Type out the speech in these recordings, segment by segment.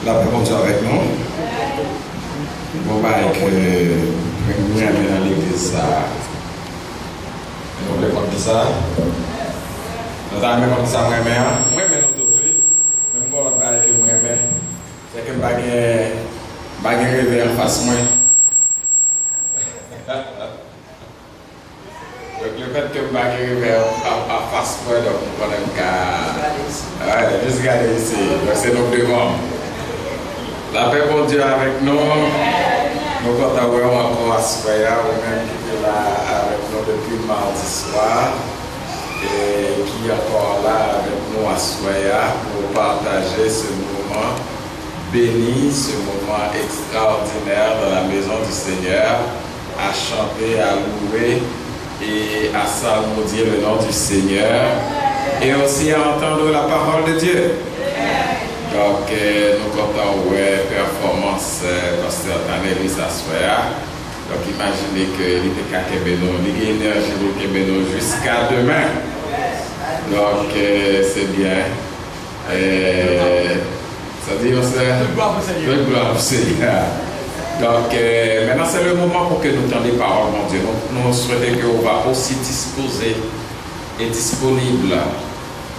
La paix bon Dieu avec nous. Bon, bah, que nous sommes dans l'église, ça. Nous voulons comme ça. Nous avons comme ça, moi, mais nous tous. Même pour le bail que moi, c'est que je ne vais pas rêver en face moi. Donc, le fait que je ne vais pas rêver en face moi, donc, on va ouais, juste regarder ici. Donc, c'est nos devants. La paix bon Dieu avec nous. Nous comptons vraiment encore à Soya, ou même qui est là avec nous depuis mardi soir et qui est encore là avec nous à Soya pour partager ce moment béni, ce moment extraordinaire dans la maison du Seigneur, à chanter, à louer et à salmodier le nom du Seigneur et aussi à entendre la parole de Dieu. Donc, nous comptons performance pasteur Tanelis à Soya. Donc, imaginez que l'idée l'énergie de Kébéno jusqu'à demain. Donc, c'est bien. Ça dit, c'est le gloire au Seigneur. Donc, maintenant, c'est le moment pour que nous tendions les paroles, mon Dieu. Nous souhaitons que vous va aussi disposer et disponible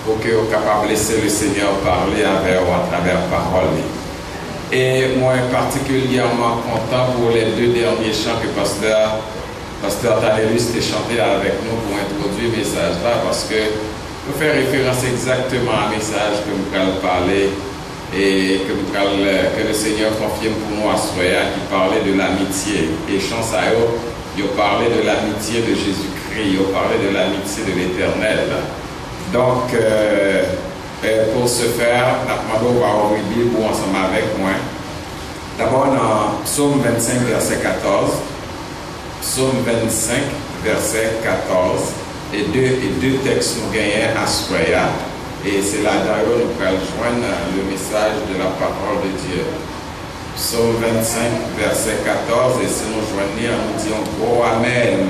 pour que vous soyez capable de laisser le Seigneur parler avec vous à travers la parole. Et moi, particulièrement content pour les deux derniers chants que Pasteur Tanelus a chanté avec nous pour introduire le message là, parce que nous faisons référence exactement à un message que nous allons parler et que le Seigneur confirme pour nous à Soya, qui parlait de l'amitié. Et chants à eux, ils ont parlé de l'amitié de Jésus-Christ, ils ont parlé de l'amitié de l'Éternel. Donc, pour ce faire, nous allons ouvrir la Bible ensemble avec moi. D'abord, dans Psaume 25, verset 14. Psaume 25, verset 14. Et deux textes nous gagnons à Soya. Et c'est là-dedans que nous allons joindre le message de la parole de Dieu. Psaume 25, verset 14. Et si nous joignons, nous disons gros Amen.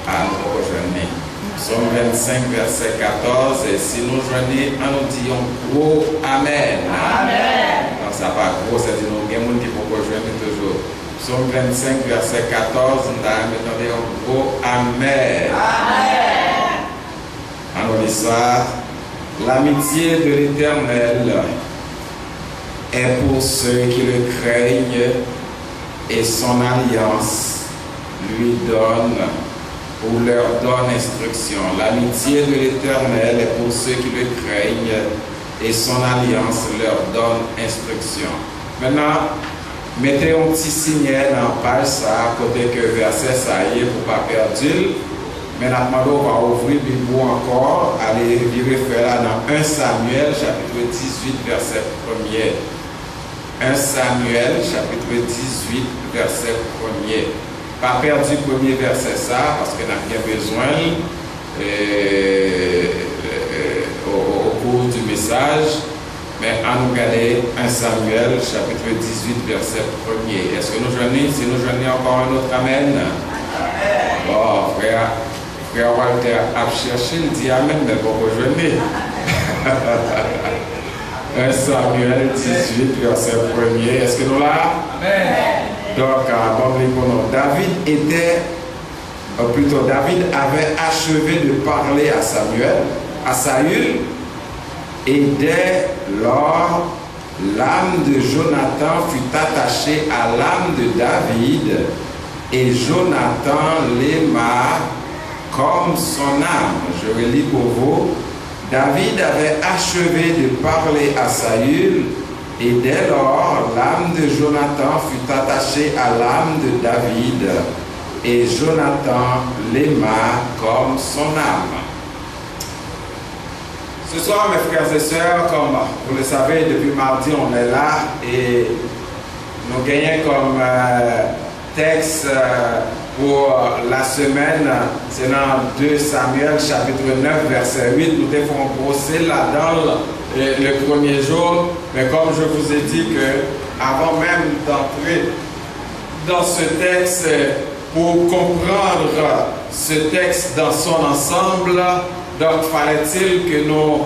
À nous rejoindre. Psaume 25, verset 14, et si nous joignons, nous disons gros Amen. Amen. Non, ça pas gros, c'est-à-dire nous avons des gens qui peuvent rejoindre toujours. Psaume 25, verset 14, nous avons gros Amen. Amen. Alors, l'histoire, l'amitié de l'Éternel est pour ceux qui le craignent et son alliance lui donne ou leur donne instruction. L'amitié de l'Éternel est pour ceux qui le craignent et son alliance leur donne instruction. Maintenant, mettez un petit signal dans la page ça, côté que verset ça y est pour ne pas perdre. Maintenant, on va ouvrir le Bible encore, aller virer faire là dans 1 Samuel, chapitre 18, verset 1er. 1 Samuel, chapitre 18, verset 1er. Pas perdu le premier verset ça, parce qu'on a bien besoin au cours du message, mais à nous regarder 1 Samuel, chapitre 18, verset 1er. Est-ce que nous joignons, si nous joignons encore un autre Amen? Bon, frère Walter a cherché, il dit Amen, mais pour rejoindre. 1 Samuel 18, verset 1er. Est-ce que nous là? Amen. Donc, David avait achevé de parler à Saül, et dès lors, l'âme de Jonathan fut attachée à l'âme de David, et Jonathan l'aima comme son âme. Je relis pour vous. David avait achevé de parler à Saül, et dès lors, l'âme de Jonathan fut attachée à l'âme de David, et Jonathan l'aima comme son âme. Ce soir, mes frères et sœurs, comme vous le savez, depuis mardi, on est là, et nous gagnons comme texte pour la semaine, c'est dans 2 Samuel, chapitre 9, verset 8. Nous devons brosser là-dedans le premier jour, mais comme je vous ai dit que avant même d'entrer dans ce texte, pour comprendre ce texte dans son ensemble, Donc, fallait-il que nous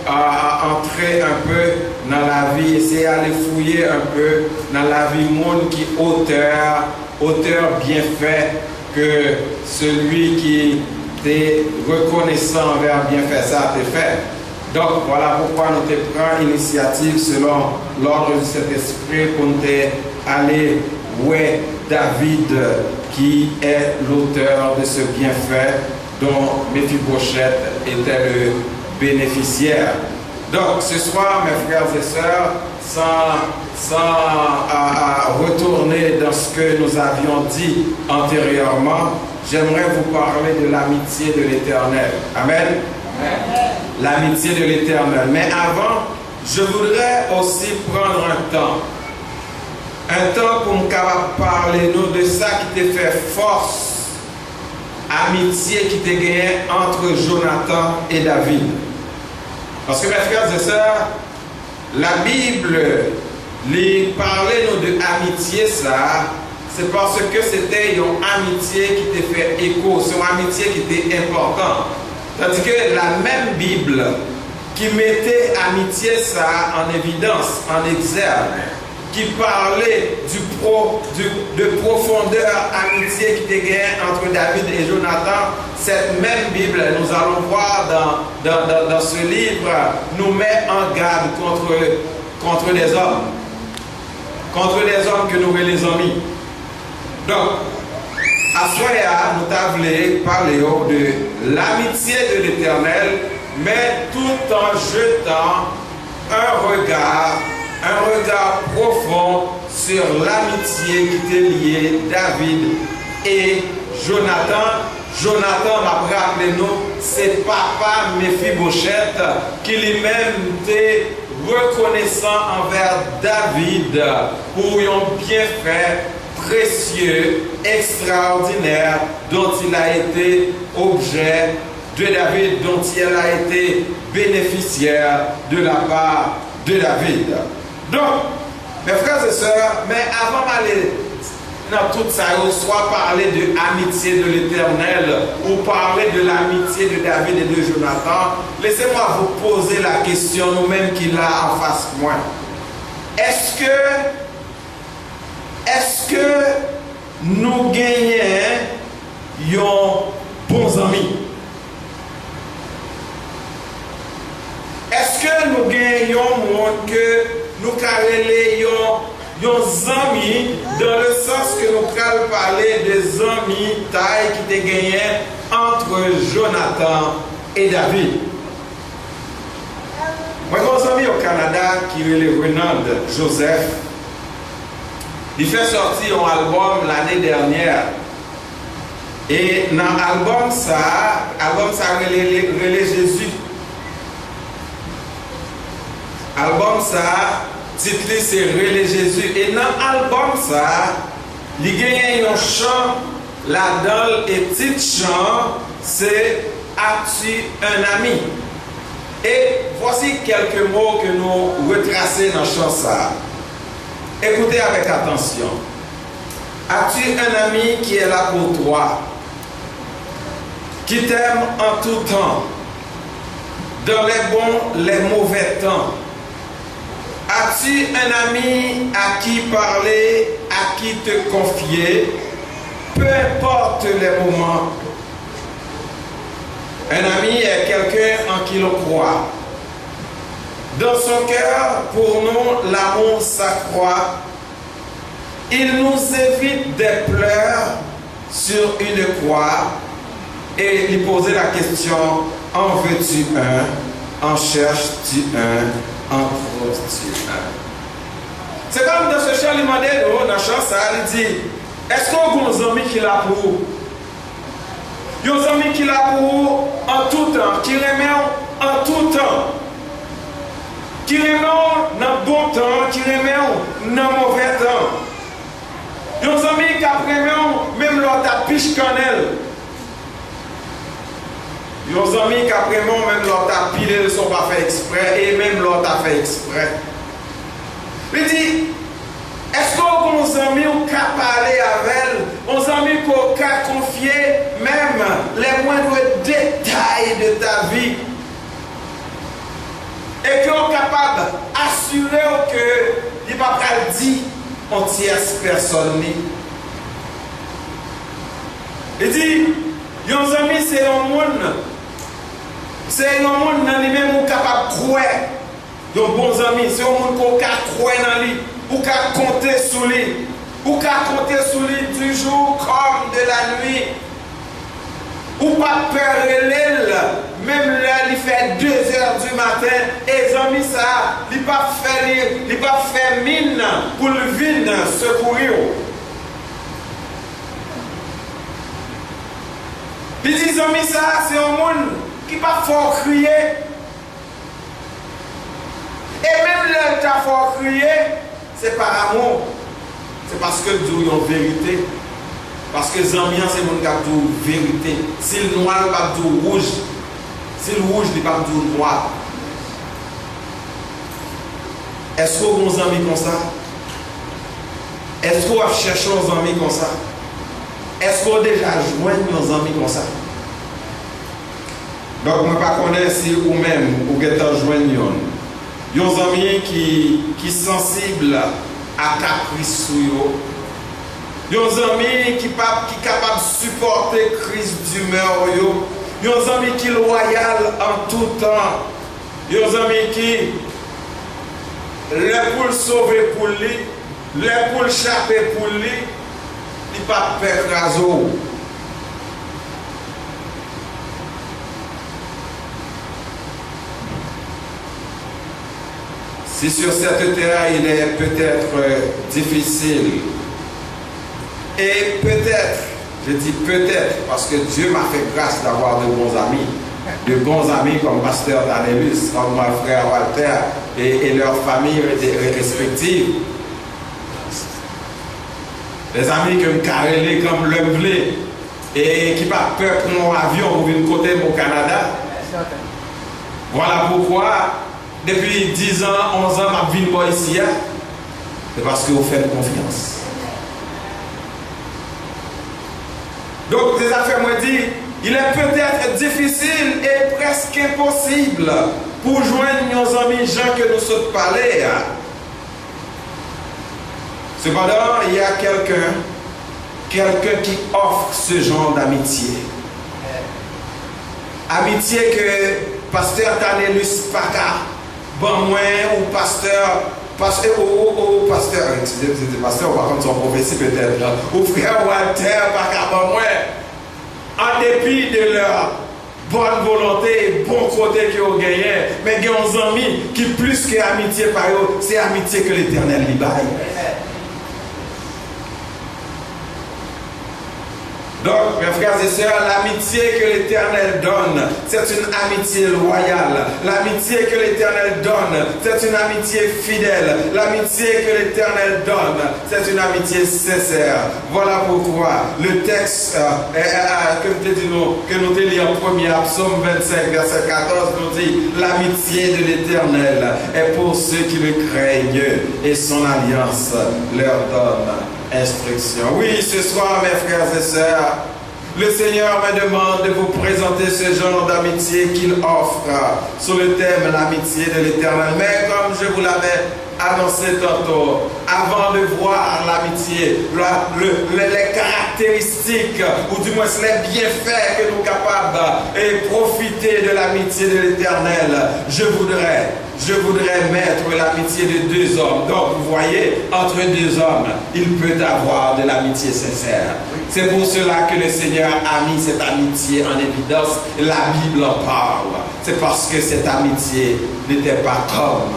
entrer un peu dans la vie, essayer d'aller fouiller un peu dans la vie monde qui auteur bien fait que celui qui est reconnaissant envers bien fait ça t'est fait. Donc voilà pourquoi nous te prenons l'initiative selon l'ordre du Saint-Esprit pour nous aller David qui est l'auteur de ce bienfait dont Méphibosheth était le bénéficiaire. Donc ce soir, mes frères et sœurs, sans retourner dans ce que nous avions dit antérieurement, j'aimerais vous parler de l'amitié de l'Éternel. Amen. L'amitié de l'Éternel. Mais avant, je voudrais aussi prendre un temps pour me parler nous de ça qui t'a fait force, amitié qui t'a gagné entre Jonathan et David. Parce que mes frères et sœurs, la Bible les parlait nous de amitié ça, c'est parce que c'était une amitié qui t'a fait écho, c'est une amitié qui était importante. Tandis que la même Bible qui mettait amitié ça en évidence, en exergue, qui parlait de profondeur amitié qui était gagnée entre David et Jonathan, cette même Bible, nous allons voir dans ce livre, nous met en garde contre les hommes. Contre les hommes que nous voulons les amis. Donc, à Soya, nous avons parlé de l'amitié de l'Éternel, mais tout en jetant un regard profond sur l'amitié qui était liée David et Jonathan. Jonathan m'a rappelé nous, c'est papa Méphibosheth qui lui-même était reconnaissant envers David pour un bienfait précieux, extraordinaire dont il a été objet de David, dont il a été bénéficiaire de la part de David. Donc, mes frères et sœurs, mais avant d'aller dans tout ça, soit parler de l'amitié de l'Éternel ou parler de l'amitié de David et de Jonathan, laissez-moi vous poser la question, nous-mêmes qui l'a en face de moi. Est-ce que nous gagnons bons amis? Est-ce que nous gagnons que nous carrélions nos amis dans le sens que nous allons parler des amis taille qui étaient gagnés entre Jonathan et David? Moi, j'ai un ami au Canada qui est le Renald Joseph. Il fait sortir un album l'année dernière. Et dans l'album, ça relève Jésus. Album ça, titre c'est Relais Jésus. Et dans l'album ça, il y a un chant là-dedans et titre chant c'est As-tu un ami? Et voici quelques mots que nous retraçons dans le chant ça. Écoutez avec attention. As-tu un ami qui est là pour toi, qui t'aime en tout temps, dans les bons, les mauvais temps? As-tu un ami à qui parler, à qui te confier, peu importe les moments? Un ami est quelqu'un en qui l'on croit. Dans son cœur, pour nous, l'amour s'accroît. Il nous évite des pleurs sur une croix et lui poser la question: en veux-tu un? En cherches-tu un? En trouves-tu un? C'est comme dans ce chant, il m'a dit, dans le chant, ça, il dit: est-ce qu'on a des amis qui l'a pour vous? Il y a des amis qui l'a pour vous en tout temps, qui remettent en tout temps, qui remettent dans le bon temps, qui remettent dans le mauvais temps. Il y a des amis qui remettent même leur piche cannelle. Il y a des amis qui remettent même leur pile ne sont pas fait exprès et même leur fait exprès. Il dit: est-ce qu'on a des amis qui ont parlé avec elle, des amis qui ont confié même les moindres détails de ta vie. Et qui sont capables d'assurer que il ne va pas dire en tierce personne. Il dit, les amis, c'est un monde. C'est un monde dans lui-même capable de croire. Les bons amis, c'est un monde qui peut croire dans lui, ou qui compter sur lui, ou qui compter sur lui du jour comme de la nuit. Ou pas peur l'île, même là, il fait 2 heures du matin, et les amis, ça, il ne pas faire mine pour le venir secourir. Il dit, les amis, ça, c'est un monde qui pas fort crier. Et même là, tu as fort crier, c'est par amour. C'est parce que Dieu est en vérité. Parce que les amis, c'est mon cap de vérité. Si le noir, il pas de rouge. Si le rouge, il pas de noir. Est-ce que vous avez amis comme ça? Est-ce que vous cherchez des amis comme ça? Est-ce que vous déjà joignez des amis comme ça? Donc, je ne connais pas si vous-même, vous avez joigné des amis qui sont sensibles à caprice sur eux. Des amis qui sont capables de supporter la crise d'humeur. Des amis qui sont loyaux en tout temps. Des amis qui, les pour le sauver pour lui, les pour le chapper pour lui, ils ne pas perdre raison. Si sur cette terre il est peut-être difficile, et peut-être, je dis peut-être, parce que Dieu m'a fait grâce d'avoir de bons amis comme Pasteur Danelus, comme mon frère Walter et leurs familles respectives. Des amis qui me carrelent comme l'homme blé et qui n'ont pas peur pour mon avion pour venir côté au Canada. Voilà pourquoi, depuis 10 ans, 11 ans, je vis ici. C'est parce que vous faites confiance. Donc, des affaires me disent, il est peut-être difficile et presque impossible pour joindre nos amis gens que nous sommes parlés. Cependant, il y a quelqu'un qui offre ce genre d'amitié. Amitié que Pasteur Danelus Paka, bon moi ou pasteur, pasteur, par contre son prophétie peut-être, ou frère Walter Paka, bon moi, en dépit de leur bonne volonté et bon côté qu'ils ont gagné, mais ils ont des amis qui plus que amitié par eux, c'est amitié que l'Éternel lui baille. Donc, mes frères et sœurs, l'amitié que l'Éternel donne, c'est une amitié loyale. L'amitié que l'Éternel donne, c'est une amitié fidèle. L'amitié que l'Éternel donne, c'est une amitié sincère. Voilà pourquoi le texte que nous lisons en premier, Psaume 25, verset 14, nous dit « L'amitié de l'Éternel est pour ceux qui le craignent et son alliance leur donne instruction. » Oui, ce soir, mes frères et sœurs, le Seigneur me demande de vous présenter ce genre d'amitié qu'il offre sur le thème l'amitié de l'Éternel. Mais comme je vous l'avais annoncé tantôt, avant de voir l'amitié, les caractéristiques, ou du moins les bienfaits que nous sommes capables de profiter de l'amitié de l'Éternel, je voudrais mettre l'amitié de 2 hommes. Donc, vous voyez, entre 2 hommes, il peut avoir de l'amitié sincère. C'est pour cela que le Seigneur a mis cette amitié en évidence. La Bible en parle. C'est parce que cette amitié n'était pas comme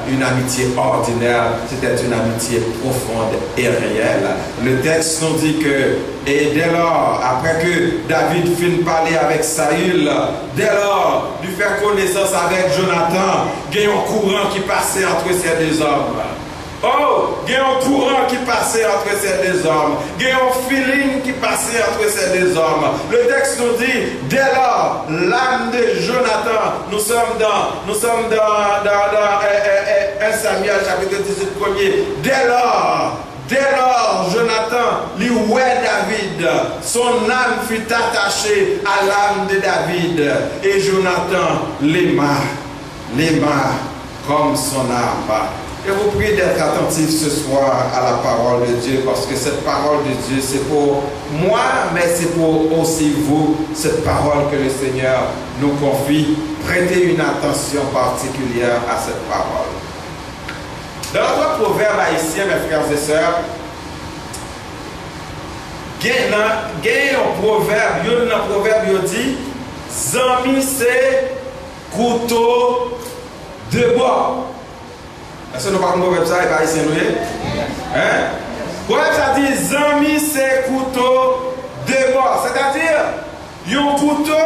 une amitié ordinaire, c'était une amitié profonde et réelle. Le texte nous dit que, et dès lors, après que David finit parler avec Saül, dès lors, lui faire connaissance avec Jonathan, il y a un courant qui passait entre ces 2 hommes. Oh, il y a un courant qui passait entre ces 2 hommes. Il y a un feeling qui passait entre ces 2 hommes. Le texte nous dit, dès lors, l'âme de Jonathan, nous sommes dans 1 Samuel chapitre 18 premier. Dès Dès lors, Jonathan, lui ouais David, son âme fut attachée à l'âme de David, et Jonathan l'aima comme son âme. Je vous prie d'être attentifs ce soir à la parole de Dieu, parce que cette parole de Dieu, c'est pour moi, mais c'est pour aussi vous, cette parole que le Seigneur nous confie. Prêtez une attention particulière à cette parole. Dans notre proverbe haïtien, mes frères et sœurs, il y a un proverbe qui dit Zami c'est couteau de bois. Est-ce que nous parlons de proverbe ça et pas haïtien nous? Hein? Proverbe ça dit Zami c'est couteau de bois. C'est-à-dire, un couteau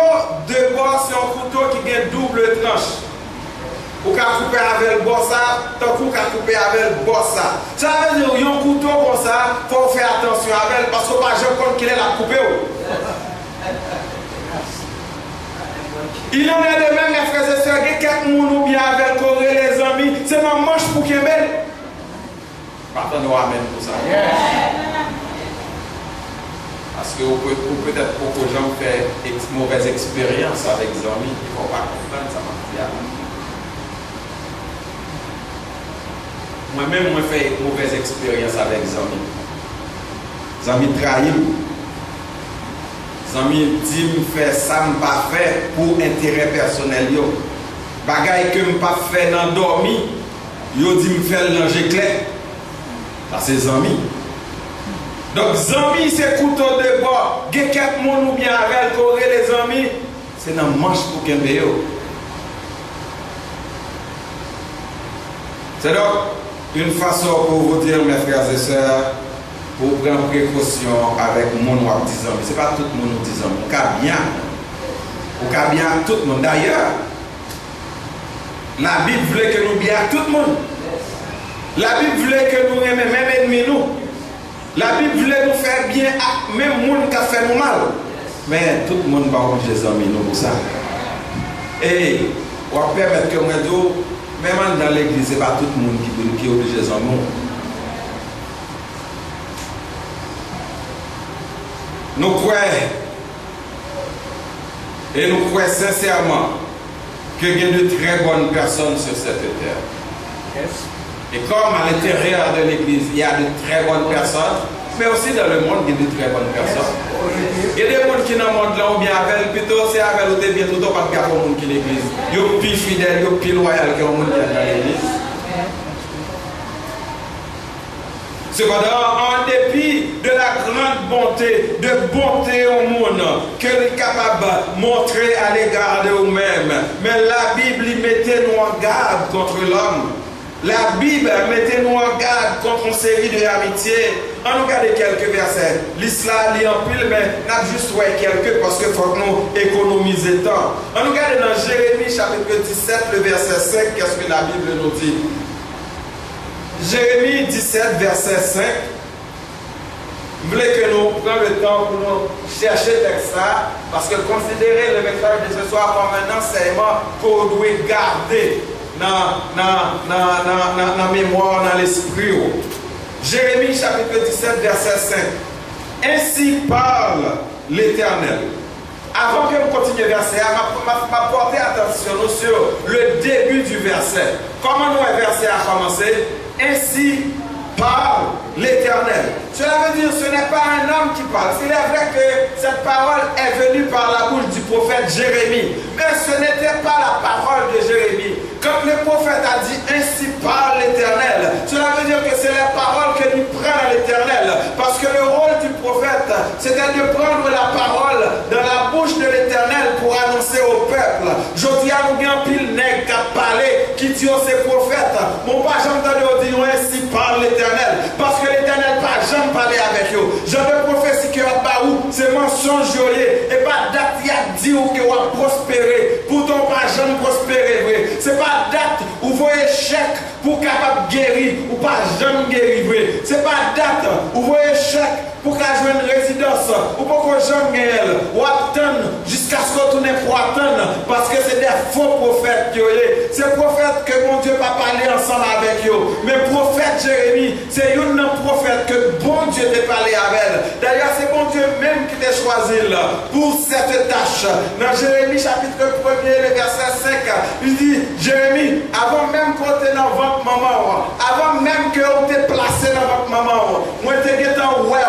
de bois, c'est un couteau qui a double tranche. Ou qu'à couper avec le bossa, tant qu'on qu'à couper avec le bossa. Ça veut dire qu'il y a un couteau comme ça, il faut faire attention avec parce qu'on ne sait pas qu'il est la couper. Il en est de même, mes frères et sœurs, que quelqu'un ou bien avec les amis, c'est ma manche pour qu'il y ait belle. Pardon, nous amène pour ça. Parce que peut-être beaucoup de gens font une mauvaise expérience avec les amis, il ne faut pas comprendre ça. Moi-même, je fais une mauvaise expérience avec les amis. Les amis trahissent. Les amis disent que je fais ça, je ne pas fait pour intérêt personnel. Les bagailles que je ne pas fait dans dormir, ils disent que je fais l'ange clair. Ça, c'est les amis. Donc, les amis, c'est couteau de bois. Il y a quelques monde ou bien avec les amis, c'est dans le manche pour qu'il y ait. C'est donc une façon pour vous dire, mes frères et sœurs, pour prendre précaution avec mon ou 10 ans. Ce n'est pas tout le monde 10 ans. On bien tout le monde. D'ailleurs, la Bible voulait que nous bien tout le monde. La Bible voulait que nous aimions même ennemis nous. La Bible voulait nous faire bien à même le monde qui a fait nous mal. Mais tout le monde va obliger les amis nous pour ça. Et on va permettre que moi dise, même dans l'église, ce n'est pas tout le monde qui est obligé les amis. Nous croyons et nous croyons sincèrement qu'il y a de très bonnes personnes sur cette terre. Yes. Et comme à l'intérieur de l'église, il y a de très bonnes personnes, mais aussi dans le monde, il y a de très bonnes personnes. Il y a des gens qui dans le monde là, ou bien avec, plutôt c'est avec ou bien tout le temps, pas de monde qui l'église. Ils sont plus fidèles, ils sont plus loyaux que le monde qui est dans l'église. Cependant, en dépit de la grande bonté au monde que nous sommes capables de montrer à l'égard de nous-mêmes, mais la Bible mettait nous en garde contre l'homme. La Bible mettait nous en garde contre une série d'amitiés. On nous regarde quelques versets. L'islam lit en pile, mais n'a juste quelques parce qu'il faut que nous économiser temps. On nous regarde dans Jérémie chapitre 17, le verset 5, qu'est-ce que la Bible nous dit? Jérémie 17, verset 5. Vous voulez que nous prenions le temps pour nous chercher le texte ça, parce que considérez le message de ce soir comme un enseignement qu'on doit garder dans la mémoire, dans l'esprit. Jérémie chapitre 17, verset 5. Ainsi parle l'Éternel. Avant que nous continuions le verset, m'a porté attention sur le début du verset. Comment nous le verset a commencé? Ainsi parle l'Éternel. Cela veut dire que ce n'est pas un homme qui parle. Il est vrai que cette parole est venue par la bouche du prophète Jérémie. Mais ce n'était pas la parole de Jérémie. Quand le prophète a dit ainsi parle l'Éternel, cela veut dire que c'est la parole que nous prenons à l'Éternel. Parce que le rôle du prophète, c'était de prendre la parole dans la bouche de l'Éternel pour annoncer au peuple. Je dis à nous bien pile nègre qui a parlé, qui dit aux ses prophètes, mon pas jamais entendu dire ainsi parle l'Éternel. Parce que l'Éternel pas jamais parlé avec eux. J'ai de prophétie que c'est mensonge et pas date qui a dit que vous avez prospéré. Pourtant pas jamais prospéré. C'est pas date où vous échec pour capable guérir ou pas jamais guérir. C'est pas date où vous échec pour qu'elle joue une résidence ou pour que jamais ou attendre jusqu'à ce que vous tournez pour attendre parce que c'est des faux prophètes qui ont été. C'est prophètes que mon Dieu va parler ensemble avec eux. Mais prophète Jérémie, c'est un prophète que bon Dieu t'a parlé avec. D'ailleurs, c'est bon Dieu même qui t'a choisi là pour cette tâche. Dans Jérémie chapitre 1er, le verset 5, il dit, Jérémie, avant même qu'on t'ait dans votre maman, avant même qu'on t'ait placé dans votre maman, moi t'ai guetté en ouais,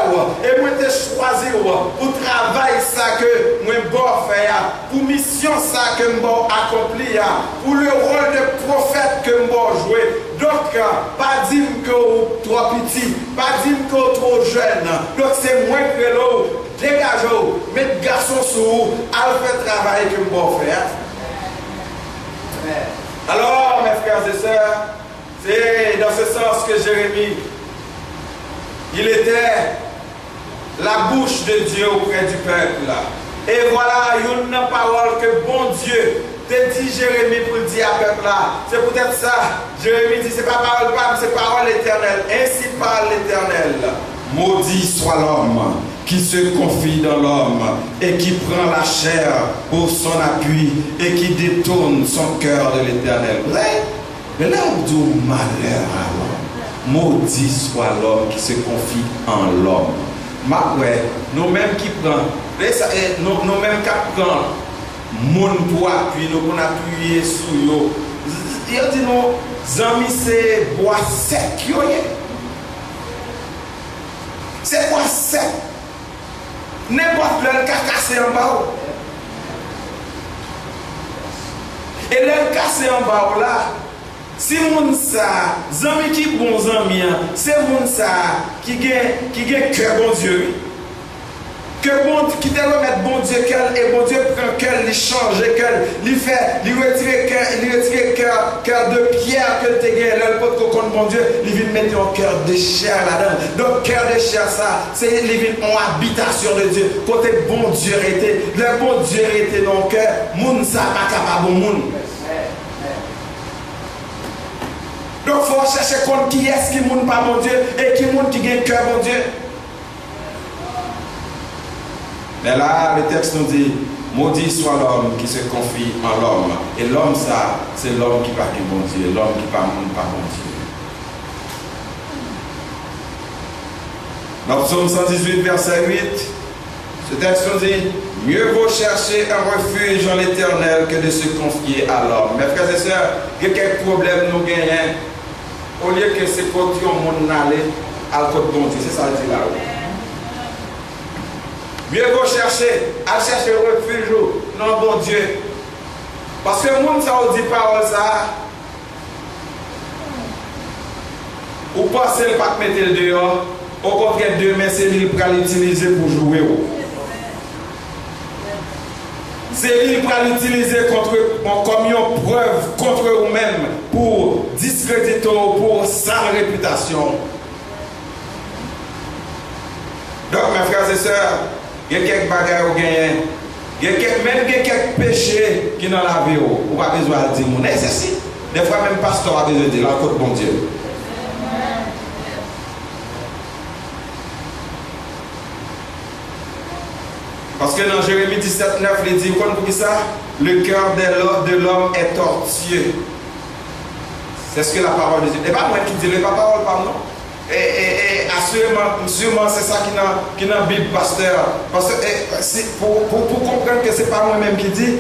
et moi t'ai choisi pour travail ça que moi bon faire, pour mission ça que moi accompli, pour le rôle de prophète que moi jouer. Donc, pas dire que vous trop petit, pas dire que vous trop jeune. Donc, c'est moins que l'eau, dégagez-vous, mettez garçon sur vous, allez faire le travail que vous faire. Alors, mes frères et sœurs, c'est dans ce sens que Jérémie, il était la bouche de Dieu auprès du peuple. Et voilà une parole que bon Dieu te dit Jérémie pour dire à peuple là. C'est peut-être ça. Jérémie dit, c'est pas parole pas, c'est parole éternelle. Ainsi parle l'Éternel. Maudit soit l'homme qui se confie dans l'homme et qui prend la chair pour son appui et qui détourne son cœur de l'Éternel. Mais là, on dit malheur à l'homme. Maudit soit l'homme qui se confie en l'homme. Nous-mêmes qui prenons, nous-mêmes qui prenons, moun pour appuyer, nous pour appuyer sur eux. Il dit nos amis, c'est bois sec. C'est bois sec. N'importe le cassé en bas. Et le cassé en bas là, si moun ça, zami qui bon zami, c'est moun ça qui gagne cœur bon Dieu. Que bon qui te remettre bon Dieu cœur et bon Dieu prend cœur, il change cœur, il fait, il retire cœur de pierre que tu gagnes, le pot qu'on bon Dieu, il vient mettre un cœur de chair là-dedans. Donc cœur de chair ça, c'est il vient en habitation de Dieu. Côté bon Dieu était, le bon Dieu était dans le cœur, moun ça pas capable moun. Donc il faut chercher compte qui est-ce qui moun pas bon Dieu et qui moun qui gagne cœur bon Dieu. Mais là, le texte nous dit, maudit soit l'homme qui se confie en l'homme. Et l'homme, ça, c'est l'homme qui parle bon Dieu, l'homme qui parle pas bon Dieu. Dans Psaume 118, verset 8, ce texte nous dit, mieux vaut chercher un refuge en l'Éternel que de se confier à l'homme. Mes frères et sœurs, il y a quelques problèmes nous gagnons. Au lieu que c'est côté au monde aller à côté bon Dieu, c'est ça le dit là. Mieux vaut chercher, à chercher refuge non bon Dieu. Parce que le monde ça dit parole ça. Ou passer le pas mettre le dehors, au contraire demain c'est lui qui va l'utiliser pour jouer. C'est lui qui va l'utiliser comme une preuve contre vous-même pour discréditer, pour sa réputation. Donc mes frères et sœurs, il y a quelques bagages au gagnent. Même quelques péchés qui dans la vie, on n'a pas besoin de dire mon exercice. Des fois, même pasteur a besoin de dire la côte bon Dieu. Parce que dans Jérémie 17, 9, il dit, pour qui ça? Le cœur de l'homme est tortueux. C'est ce que la parole de Dieu. Et pas moi qui dis, la parole, pardon. Et assurément, c'est ça qui est dans la Bible, pasteur. Parce que pour comprendre que ce n'est pas moi-même qui dis,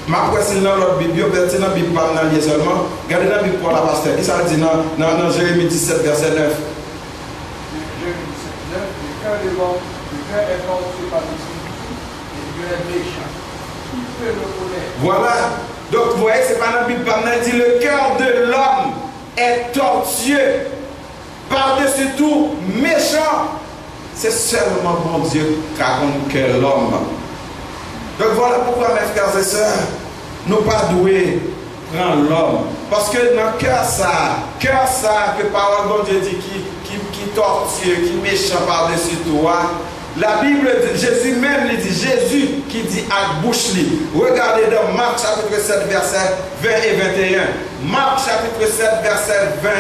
ma c'est dans l'autre Bible, c'est dans la Bible, pas dans la seulement. Regardez dans la Bible pour la pasteur. Il s'est dit dans Jérémie 17, verset 9. Jérémie 17, 9, le cœur de l'homme, le cœur est tortueux par dessus, et le cœur est méchant. Qui peut le connaître? Voilà. Donc vous voyez, ce n'est pas dans la Bible, il dit le cœur de l'homme est tortueux. Par-dessus tout, méchant, c'est seulement mon Dieu qui a conquis l'homme. Donc voilà pourquoi mes frères et sœurs, nous ne pas doués prendre l'homme. Parce que dans le cœur ça, que parole de Dieu dit qui tortue, qui méchant par-dessus tout, la Bible, Jésus même lui dit, Jésus qui dit à bouche li. Regardez dans Marc chapitre 7, verset 20 et 21. Marc chapitre 7, verset 20.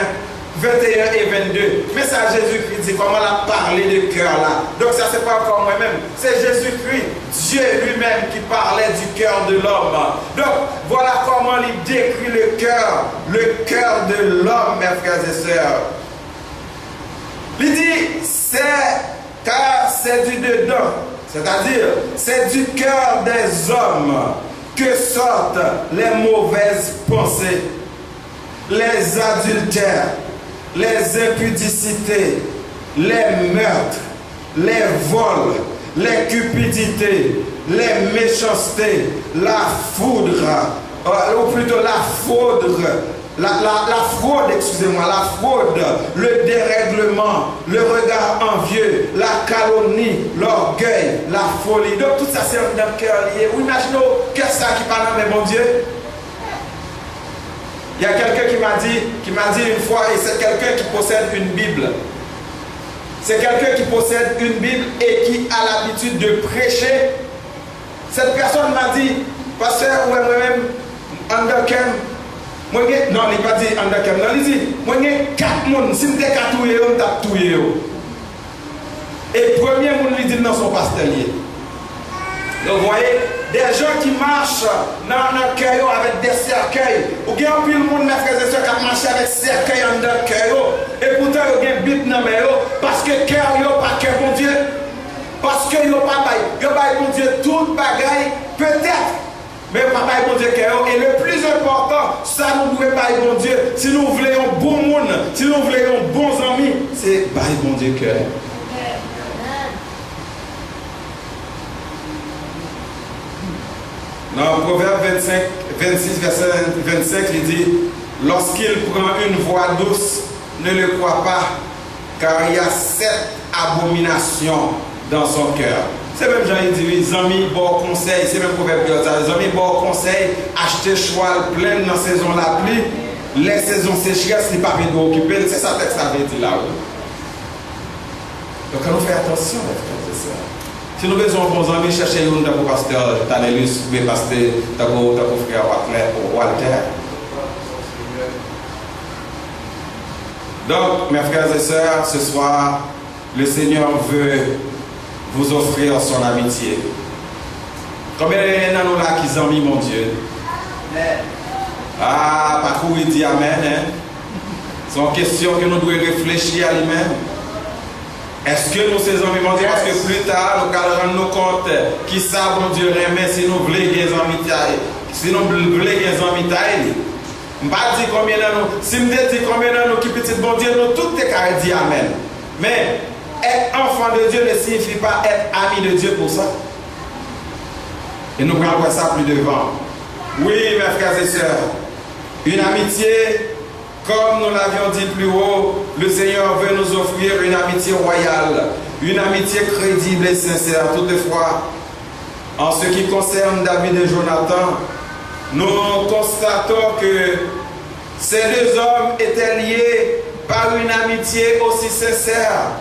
21 et 22. Mais ça, Jésus-Christ dit comment il a parlé de cœur là. Donc ça, c'est pas encore moi-même. C'est Jésus-Christ. Dieu lui-même qui parlait du cœur de l'homme. Donc, voilà comment il décrit le cœur de l'homme, mes frères et sœurs. Il dit, car c'est du dedans, c'est-à-dire, c'est du cœur des hommes que sortent les mauvaises pensées, les adultères, les impudicités, les meurtres, les vols, les cupidités, les méchancetés, la foudre, ou plutôt la fraude, excusez-moi, la fraude, le dérèglement, le regard envieux, la calomnie, l'orgueil, la folie. Donc tout ça c'est dans le cœur lié. Ou imaginez, qu'est-ce ça qui parle, mais mon Dieu? Il y a quelqu'un qui m'a dit une fois, et c'est quelqu'un qui possède une Bible. C'est quelqu'un qui possède une Bible et qui a l'habitude de prêcher. Cette personne m'a dit, pasteur, ouais, moi-même, undercam, non, il n'a pas dit undercam, non, il dit, moi, j'ai 4 personnes, si je suis 4 touillés, on t'a touillé. Et premier monde, il dit, non, son pasteur lié. Donc, vous voyez, des gens qui marchent dans un cœur avec des cercueils. Ou bien, plus le monde, mes frères et sœurs, qui marchent avec des cercueils dans le cœur. Et pourtant, il y a un bip dans le cœur. Parce que le cœur, il n'y a pas cœur, mon Dieu. Parce qu'il n'y a pas bail, mon Dieu, tout bagaille, peut-être. Mais papa est bon Dieu cœur. Et le plus important, ça nous doit pas bon Dieu. Si nous voulons un bon monde, si nous voulons bons amis, c'est bail bon Dieu cœur. Dans Proverbe 26, verset 25, il dit, lorsqu'il prend une voix douce, ne le crois pas, car il y a 7 abominations dans son cœur. C'est même Jean, il dit, les amis, bon conseil, c'est même Proverbe, les amis, bon conseil, acheter cheval plein dans la saison la pluie, les saisons sécheresse, les papiers d'eau occupés, c'est ça que ça veut dire là-haut. Donc, on fait attention, les frères et sœurs. Si nous besoin de bons amis, cherchez une de vos pasteurs, Tanélus, ou pasteur, de vos frères Walter. Donc, mes frères et sœurs, ce soir, le Seigneur veut vous offrir son amitié. Combien il y en a nous là qui ont mis mon Dieu? Ah, parcours il dit Amen. Hein? C'est une question que nous devons réfléchir à lui-même. Est-ce que nous sommes amis, mon Dieu, parce que plus tard, nous allons rendre nous compte qui ça, mon Dieu, remet si nous voulons des amitiés. Si nous voulons des amitiés. Je ne vais pas dire combien de nous. Si je dis combien de nous qui petit bon Dieu, nous tous les carrés disent Amen. Mais être enfant de Dieu ne signifie pas être ami de Dieu pour ça. Et nous allons voir ça plus devant. Oui, mes frères et sœurs, une amitié, comme nous l'avions dit plus haut, le Seigneur veut nous offrir une amitié royale, une amitié crédible et sincère. Toutefois, en ce qui concerne David et Jonathan, nous constatons que ces deux hommes étaient liés par une amitié aussi sincère,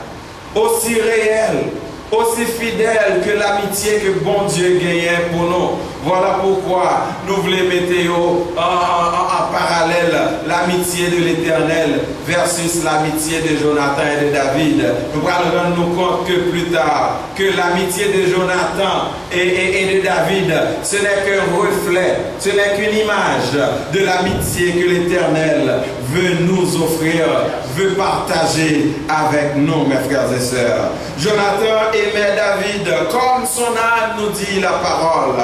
aussi réelle, aussi fidèle que l'amitié que bon Dieu gagnait pour nous. Voilà pourquoi nous voulons mettre en parallèle l'amitié de l'Éternel versus l'amitié de Jonathan et de David. Nous allons rendre nous compte que plus tard, que l'amitié de Jonathan et de David, ce n'est qu'un reflet, ce n'est qu'une image de l'amitié que l'Éternel veut nous offrir, veut partager avec nous, mes frères et sœurs. Jonathan aimait David comme son âme nous dit la parole.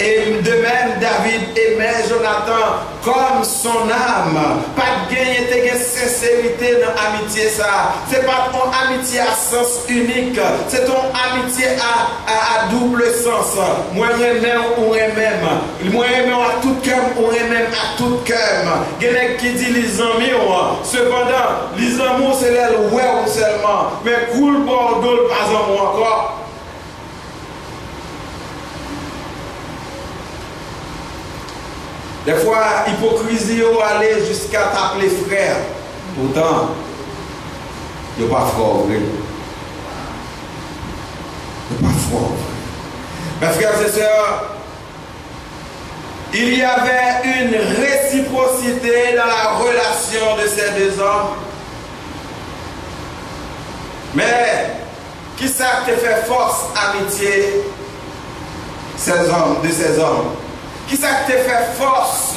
Et de même, David aimait Jonathan comme son âme. Pas de gain, il y a sincérité dans l'amitié. Ce n'est pas ton amitié à sens unique, c'est ton amitié à double sens. Moi, j'aime ou même. Moi, j'aime à tout cœur ou même à tout cœur. Il y a qui dit les amis. Cependant, les amours, c'est l'aile ouais seulement. Mais cool Bordeaux, pas en moi encore. Des fois, hypocrisie aller jusqu'à t'appeler frère. Pourtant, il n'y a pas fort vrai. Il n'y a pas fort vrai. Mes frères et sœurs, il y avait une réciprocité dans la relation de ces deux hommes. Mais, qui ça te fait force, amitié? de ces hommes. Qui ça qui t'a fait force?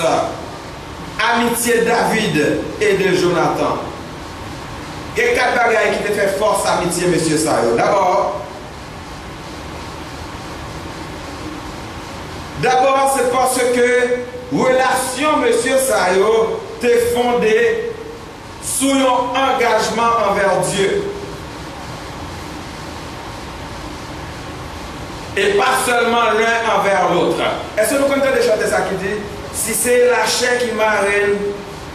Amitié David et de Jonathan. Il y a 4 bagages qui te fait force amitié, monsieur Sayo. D'abord, c'est parce que relation, monsieur Sayo, t'est fondée sur un engagement envers Dieu. Et pas seulement l'un envers l'autre. Est-ce que nous comptons de chanter ça qui dit? Si c'est la chair qui marine,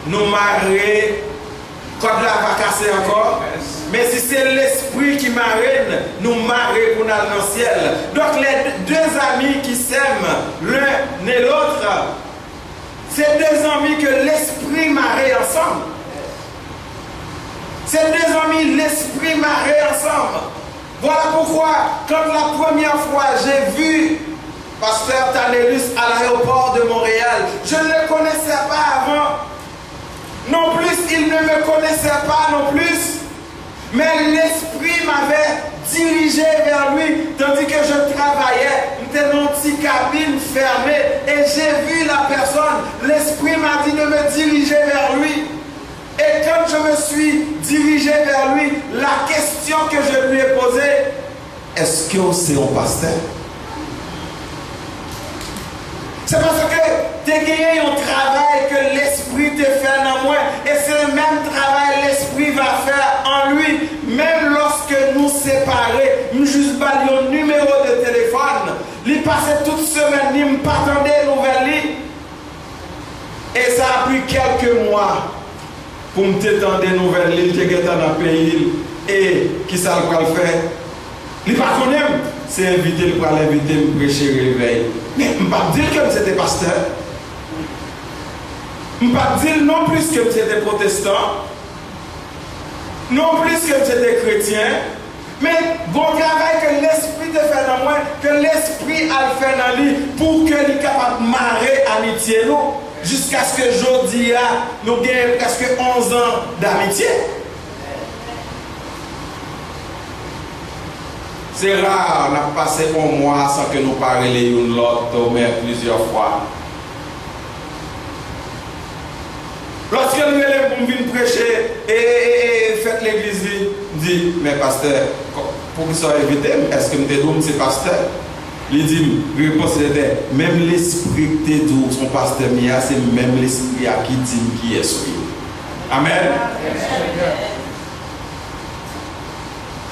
nous marrer, quand la va casser encore. Mais si c'est l'esprit qui marine, nous marrer pour aller dans le ciel. Donc les deux amis qui s'aiment l'un et l'autre, c'est deux amis que l'esprit marre ensemble. C'est deux amis, l'esprit marre ensemble. Voilà pourquoi, quand la première fois j'ai vu Pasteur Tanélus à l'aéroport de Montréal, je ne le connaissais pas avant. Non plus, il ne me connaissait pas non plus. Mais l'esprit m'avait dirigé vers lui, tandis que je travaillais, j'étais dans une petite cabine fermée, et j'ai vu la personne. L'esprit m'a dit de me diriger vers lui. Et quand je me suis dirigé vers lui, la question que je lui ai posée, est-ce que c'est un pasteur? C'est parce que tu as gagné un travail que l'esprit te fait en moi. Et c'est le même travail que l'esprit va faire en lui. Même lorsque nous séparons, nous juste un numéro de téléphone. Il passait toute semaine, il ne m'attendait nouvelle. Et ça a pris quelques mois pour me t'étendre des nouvelles. Il était dans le pays. Et qui ça va le faire? Il ne connaît pas. C'est invité pour aller inviter, me prêcher réveil. Mais je ne peux pas dire que c'était pasteur. Je ne peux pas dire non plus que c'était protestant. Non plus que c'était chrétien. Mais bon travail que l'esprit te fait dans moi, que l'esprit a fait dans lui pour que lui capable de marrer amitié nous. Jusqu'à ce que aujourd'hui, nous ayons presque 11 ans d'amitié. C'est rare, on a passé un mois sans que nous parlions l'une l'autre, mais plusieurs fois. Lorsque nous venons prêcher et faites l'église, dit, mais pasteur, pour qu'il soit invité, est-ce que nous te disons c'est pasteur? Il dit, réponse était, même l'esprit que tu dis, son pasteur, c'est même l'esprit à qui dit qui est celui. Amen.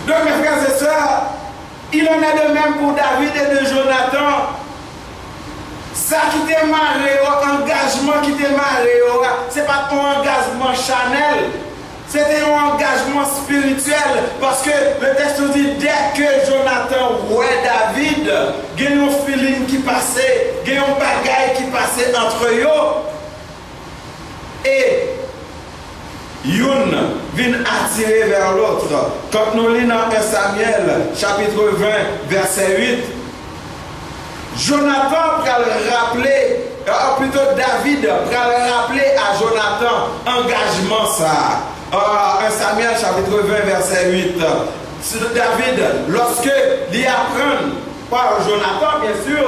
Donc mes frères et sœurs, il en est de même pour David et de Jonathan. Ça qui te marré, engagement qui te marré, ce n'est pas un engagement charnel, c'était un engagement spirituel. Parce que le texte nous dit, dès que Jonathan voit David, il y a un feeling qui passait, il y a un bagaille qui passait entre eux. Et Youn vient attirer vers l'autre. Quand nous lisons dans 1 Samuel, chapitre 20, verset 8, Jonathan va le rappeler, plutôt David va le rappeler à Jonathan, engagement ça. 1 Samuel, chapitre 20, verset 8. David, lorsque il apprend, par Jonathan, bien sûr,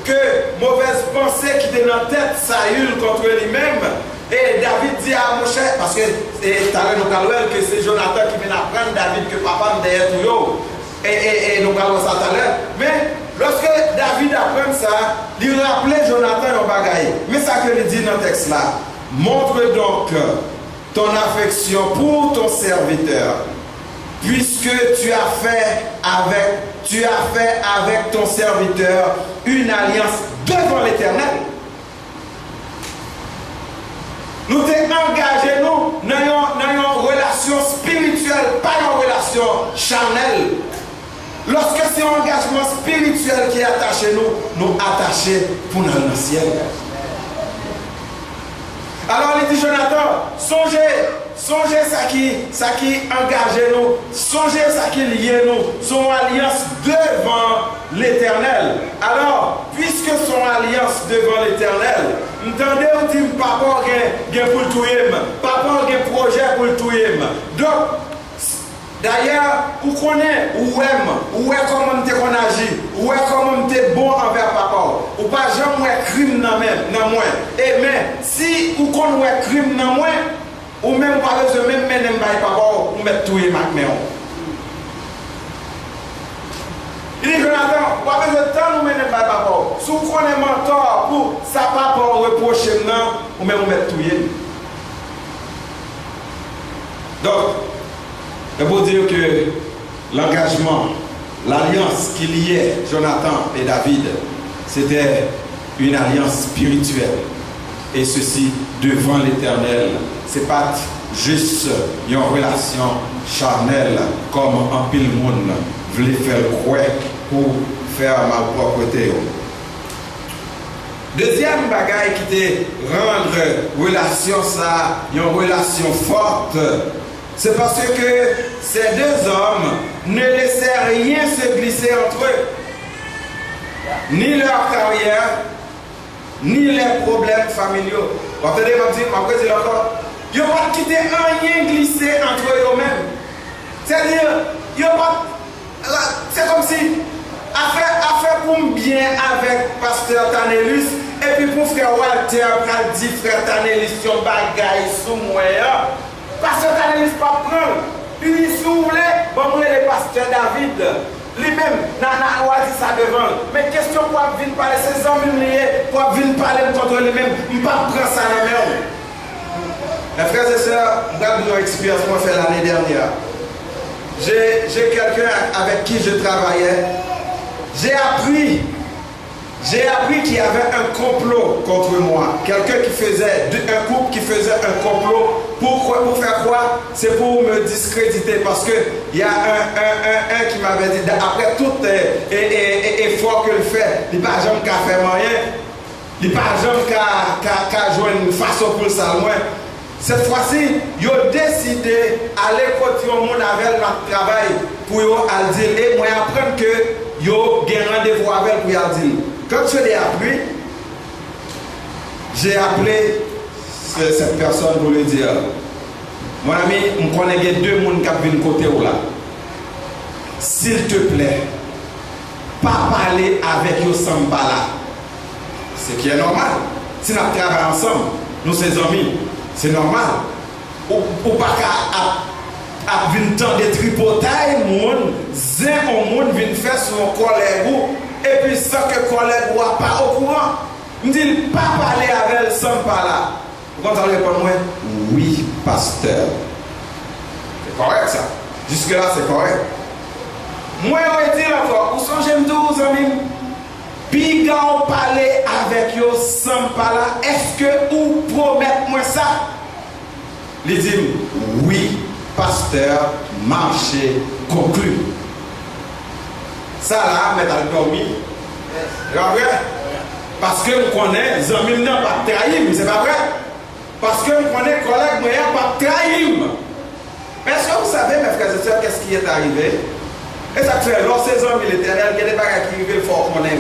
que mauvaise pensée qui était dans la tête, Saül contre lui-même. Et David dit à Moshe, parce que que c'est Jonathan qui vient apprendre David que papa me derrière tout. Et nous parlons ça tout à l'heure. Mais lorsque David apprend ça, il rappelait Jonathan au bagaille. Mais ça que il dit dans le texte là, montre donc ton affection pour ton serviteur, puisque tu as fait avec ton serviteur une alliance devant l'Éternel. Nous t'es engagés nous dans une relation spirituelle, pas une relation charnelle. Lorsque c'est un engagement spirituel qui est attaché nous attachés pour nous dans le ciel. Alors il dit Jonathan, songez ça qui engage nous, songez ça qui lie nous, son alliance devant l'Éternel. Alors, puisque son alliance devant l'Éternel, entendez où dit papa a pour le touyer, papa a un projet pour le touyer. Donc, D'ailleurs, vous connaissez, ou comment tu agis, ou comment tu es bon envers papa, ou pas jamais crime dans moi. Et mais si vous connaissez crime dans moi, ou même pas besoin même mener papa, ou mettre tout et maintenant. Il dit Jonathan, pas besoin de temps nous mener papa. Si vous connaissez mentor pour ça papa reprocher non, ou même mettre tout et. Donc c'est pour dire que l'engagement, l'alliance qui liait Jonathan et David, c'était une alliance spirituelle. Et ceci devant l'Éternel. Ce n'est pas juste une relation charnelle comme un pile monde voulait faire croire pour faire malpropreté. Deuxième bagaille qui était rendre relation ça, une relation forte. C'est parce que ces deux hommes ne laissaient rien se glisser entre eux. Ni leur carrière, ni les problèmes familiaux. Vous entendez, ma dire encore, ils n'ont pas quitté rien glisser entre eux-mêmes. C'est-à-dire, c'est comme si, affaire pour bien avec Pasteur Tanélus, et puis pour frère Walter, quand dit frère Tanélus, son bagaille sous moi. Pasteur Tanélus pas prendre. Lui, si vous voulez, bon, le pasteur David, lui-même, n'a pas dit ça devant. Mais question pour venir parler, ces hommes liés, pour venir parler contre lui-même, je ne peux pas prendre ça dans la main. Mes frères et sœurs, je vais une expérience que j'ai fait l'année dernière. J'ai quelqu'un avec qui je travaillais. J'ai appris qu'il y avait un complot contre moi. Quelqu'un qui faisait, un couple qui faisait un complot. Pour faire quoi? C'est pour me discréditer. Parce qu'il y a un qui m'avait dit, après tout effort qu'il fait, il n'a pas jamais qu'à faire rien. Il n'a pas jamais qu'à jouer une façon pour ça. Cette fois-ci, ils ont décidé d'aller côté au monde avec notre travail pour aller dire. Et moi, apprendre que ils ont un rendez-vous avec pour aller dire. Quand je l'ai appris, j'ai appelé cette personne pour lui dire, mon ami, je connais deux personnes qui viennent côté ou là. S'il te plaît, pas parler avec eux sans parler. Ce qui est normal. Si nous travaillons ensemble, nous sommes amis, c'est normal. Ou pas qu'à venir temps de tripotaille, au monde vient faire sur mon collègue, et puis sans que le collègue ne soit pas au courant. Je dis, pas parler avec elle sans parler. Vous comprenez pas moi? Oui, pasteur. C'est correct ça. Jusque-là, c'est correct. Moi, je dis encore, vous songez aux amis, puis quand on parle avec eux sans parler, est-ce que vous promettez moi ça? Il dit, oui, pasteur, marché conclu. Ça là, mais dans le dormi. C'est pas vrai? Parce que nous connaissons, les amis n'ont pas trahi, c'est pas vrai? Parce que nous connaissons les collègues moyens pas trahi. Est-ce que vous savez, mes frères et sœurs, qu'est-ce qui est arrivé? Et ça fait, lorsque ces hommes, l'Éternel, il y a des bagages qui arrivent, il faut qu'on ait.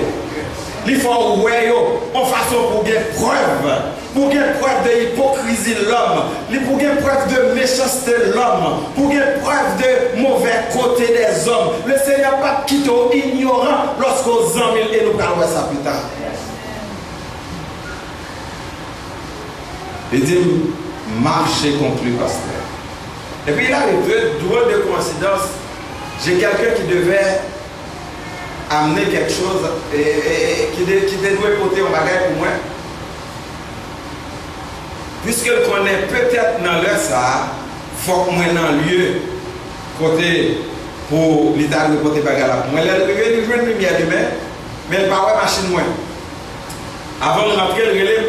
Il faut ouais en façon pour gagner preuve de l'hypocrisie de l'homme, pour gagner preuve de méchanceté de l'homme, pour gagner preuve de mauvais côté des hommes. Le Seigneur pas quitte ignorant lorsqu'aux hommes et nous parlons ça plus tard. Il dit marcher conclu, pasteur. Et puis là, deux drôles de coïncidence. J'ai quelqu'un qui devait amener quelque chose qui devait porter un bagage pour moi. Puisqu'il connaît peut-être dans l'heure ça, il faut que moi dans le lieu côté pour l'État de porter bagage là pour moi. Il joue une lumière demain, mais il ne parle pas machine moi. Avant de rentrer, le relève.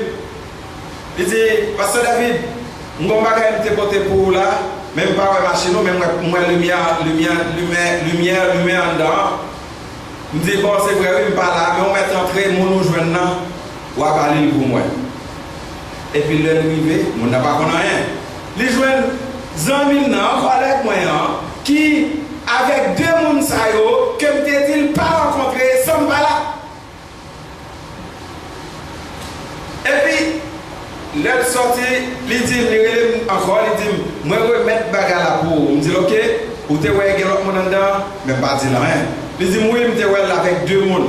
Il dit, Pasteur David, je vais pas porter pour là, même pas la machine, même moi lumière en dedans. Je dis, bon, c'est vrai, je ne parle pas là, mais on va entrer, mon joindre là, ou à parler pour moi. Et puis le arrivé, on n'a pas connu rien. Les jeunes amis, collègues moyens, qui, avec deux personnes, que peut-être pas rencontré, sans pas là. Et puis, l'autre sorti, il dit, encore, il dit, moi je vais mettre bagarre là pour. Il me dit, ok, ou te ouais l'autre monde dedans, mais pas dire rien. Il dit oui, je te ouais avec deux monde.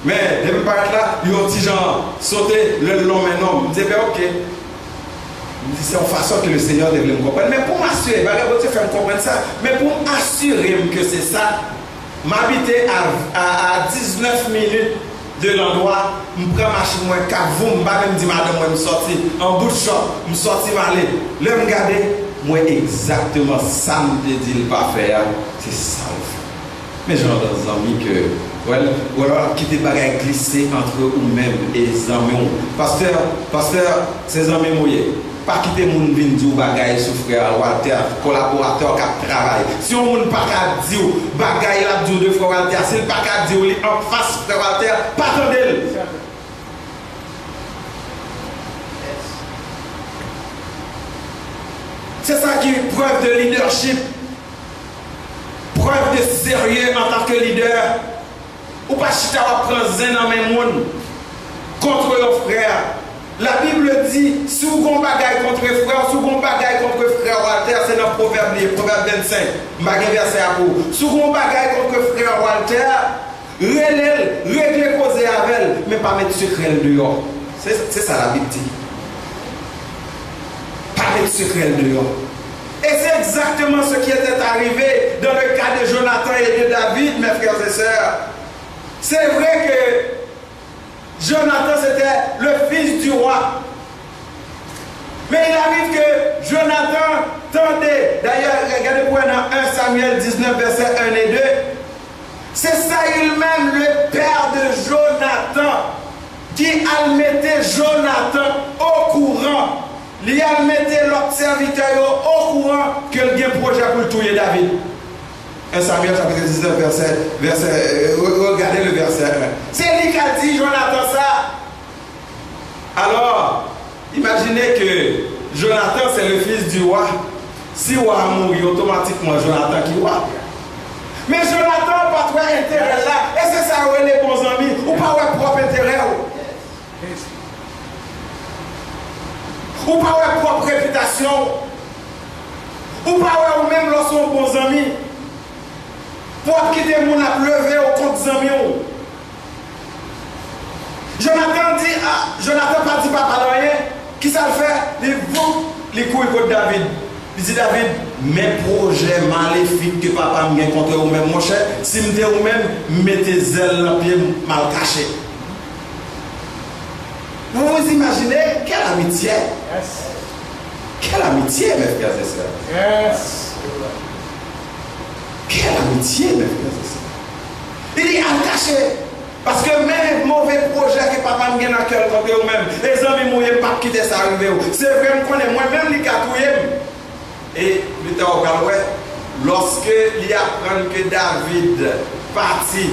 Mais depuis par là, il y a un petit genre sauter le long maintenant. Je dis ben OK. C'est une façon que le Seigneur devait me comprendre. Mais pour m'assurer, je vais me comprendre ça, mais pour m'assurer que c'est ça, m'habiter à 19 minutes de l'endroit, je prends ma machine, moi, vous, je me dis, madame, je suis sorti en bout de shop, je suis sorti, m'aller. Là, je me regarde, moi, exactement ça, je me dis, pas faire, c'est ça. Mais j'ai des amis que, ou alors, qui te bagaille glisser entre eux-mêmes et les amis. Pasteur, ces amis mouillés. Pas quitter mon vin du bagaille sur frère Walter, collaborateur qui travaille. Si on ne pas dire bagaille la de frère Walter, si on pas dire en face frère Walter, pas attendez. C'est ça qui est preuve de leadership, preuve de sérieux en tant que leader. Ou pas si tu vas prendre un même monde contre le frère. La Bible dit, si vous avez bagaille contre frère, si vous avez bagaille contre frère Walter, c'est dans Proverbe 25, je vais verser à vous. Si vous avez bagaille contre frère Walter, réglez causer avec elle, mais pas mettre secret dehors. C'est ça la Bible dit. Pas mettre secret dehors. Et c'est exactement ce qui était arrivé dans le cas de Jonathan et de David, mes frères et sœurs. C'est vrai que Jonathan, c'était le fils du roi. Mais il arrive que Jonathan tendait. D'ailleurs, regardez-vous dans 1 Samuel 19, versets 1 et 2. C'est Saül même, le père de Jonathan, qui admettait Jonathan au courant. Il admettait l'autre serviteur au courant que le bien projet pour tuer David. 1 Samuel chapitre 19, regardez le verset 1. C'est lui qui a dit Jonathan ça. Alors, imaginez que Jonathan c'est le fils du roi. Si le roi a mouru, automatiquement Jonathan qui est roi. Mais Jonathan n'a pas trop intérêt là. Et c'est ça où les bons amis. Ou pas leur propre intérêt. Ou pas leur propre réputation. Ou pas ou même lorsqu'on bons amis. Pour quitter mon a pleuvé au compte Zamion. Jonathan dit, Jonathan pas dit papa rien. Qui ça le fait? Il vous les couilles contre David. Il dit David, mes projets maléfiques que papa me contre vous même mon cher, si me vous même mettez zèle dans pied mal caché. Vous imaginez quelle amitié? Yes. Quelle amitié, mes frères et sœurs? Yes. Quelle amitié, mes frères et sœurs. Il dit attaché. Parce que même mauvais projet que papa me gagne dans cœur contre vous-même, les amis ne peuvent pas quitter ça arriver. C'est vrai que moi-même, les gâtouilles. Et lorsque il apprend que David partit,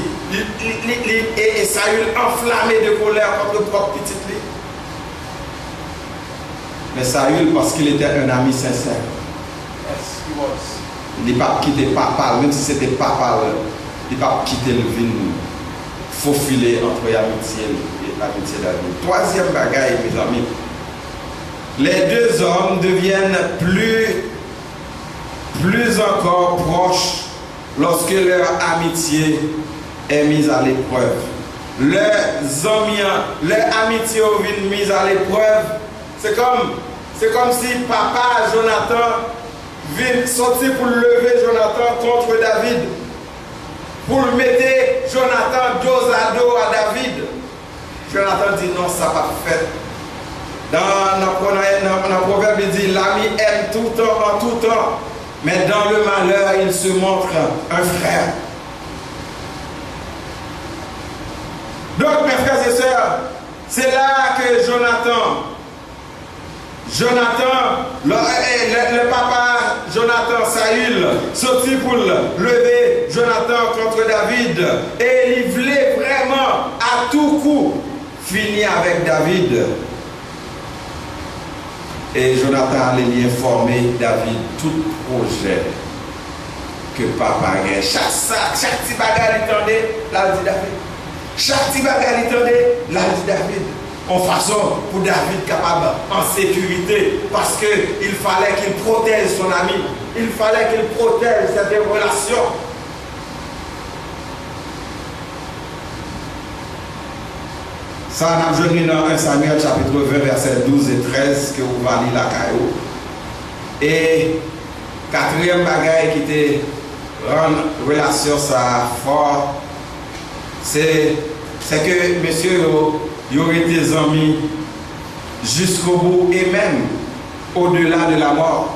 et Saül enflammé de colère contre le propre petit lit. Mais Saül, parce qu'il était un ami sincère, il n'a pas quitté papa, même si c'était papa, il n'a pas quitté le vin, faufiler entre l'amitié et l'amitié David. Troisième bagaille, mes amis, les deux hommes deviennent plus encore proches lorsque leur amitié est mise à l'épreuve. Leur amitié est mise à l'épreuve. C'est comme si papa Jonathan vient sortir pour lever Jonathan contre David. Pour le mettre Jonathan dos à dos à David. Jonathan dit non, ça va fait. Dans le proverbe, il dit l'ami aime tout temps en tout temps. Mais dans le malheur, il se montre un frère. Donc, mes frères et sœurs, c'est là que le papa Jonathan, Saül, sortit pour lever Jonathan contre David. Et il voulait vraiment, à tout coup, finir avec David. Et Jonathan allait informer David tout projet que papa a. Chaque petit bagarre il tendait, là il dit David. Chaque petit bagarre il tendait, là il dit David. En façon pour David capable en sécurité parce qu'il fallait qu'il protège son ami. il fallait qu'il protège cette relation. Ça, on a joué dans 1 Samuel chapitre 20, versets 12 et 13, que vous allez lire la caillou. Et quatrième bagaille qui était rendre relation ça fort, c'est que monsieur y aurait des amis jusqu'au bout et même au-delà de la mort.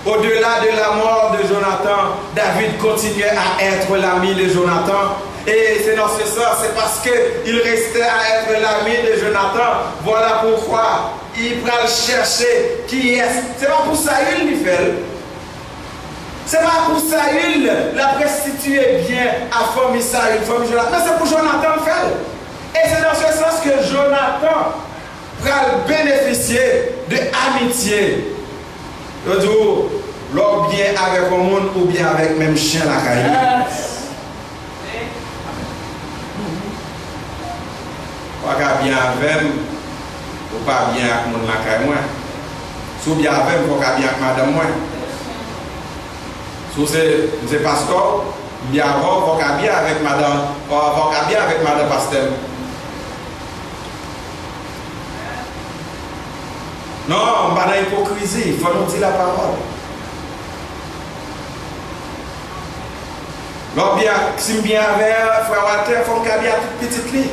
Au-delà de la mort de Jonathan, David continuait à être l'ami de Jonathan. Et c'est dans ce sens, c'est parce qu'il restait à être l'ami de Jonathan. Voilà pourquoi il va le chercher qui est. C'est pas pour Saül qu'il fait. C'est pas pour Saül la restituer bien à famille Saül, famille Jonathan. Mais c'est pour Jonathan le faire. Et c'est dans ce sens que Jonathan va bénéficier de amitié. L'homme bien avec le monde ou bien avec même chien la caille. Pas bien avec ou pas bien avec mon la caille moi. Si bien avec ou pas bien avec madame moi. Si c'est pasteur, bien avant ou pas bien avec madame, ou bien avec madame pasteur. Non, pas dans l'hypocrisie, il faut nous dire la parole. L'homme bien, si bien avec frère Walter, il faut qu'il y ait toute petite lit.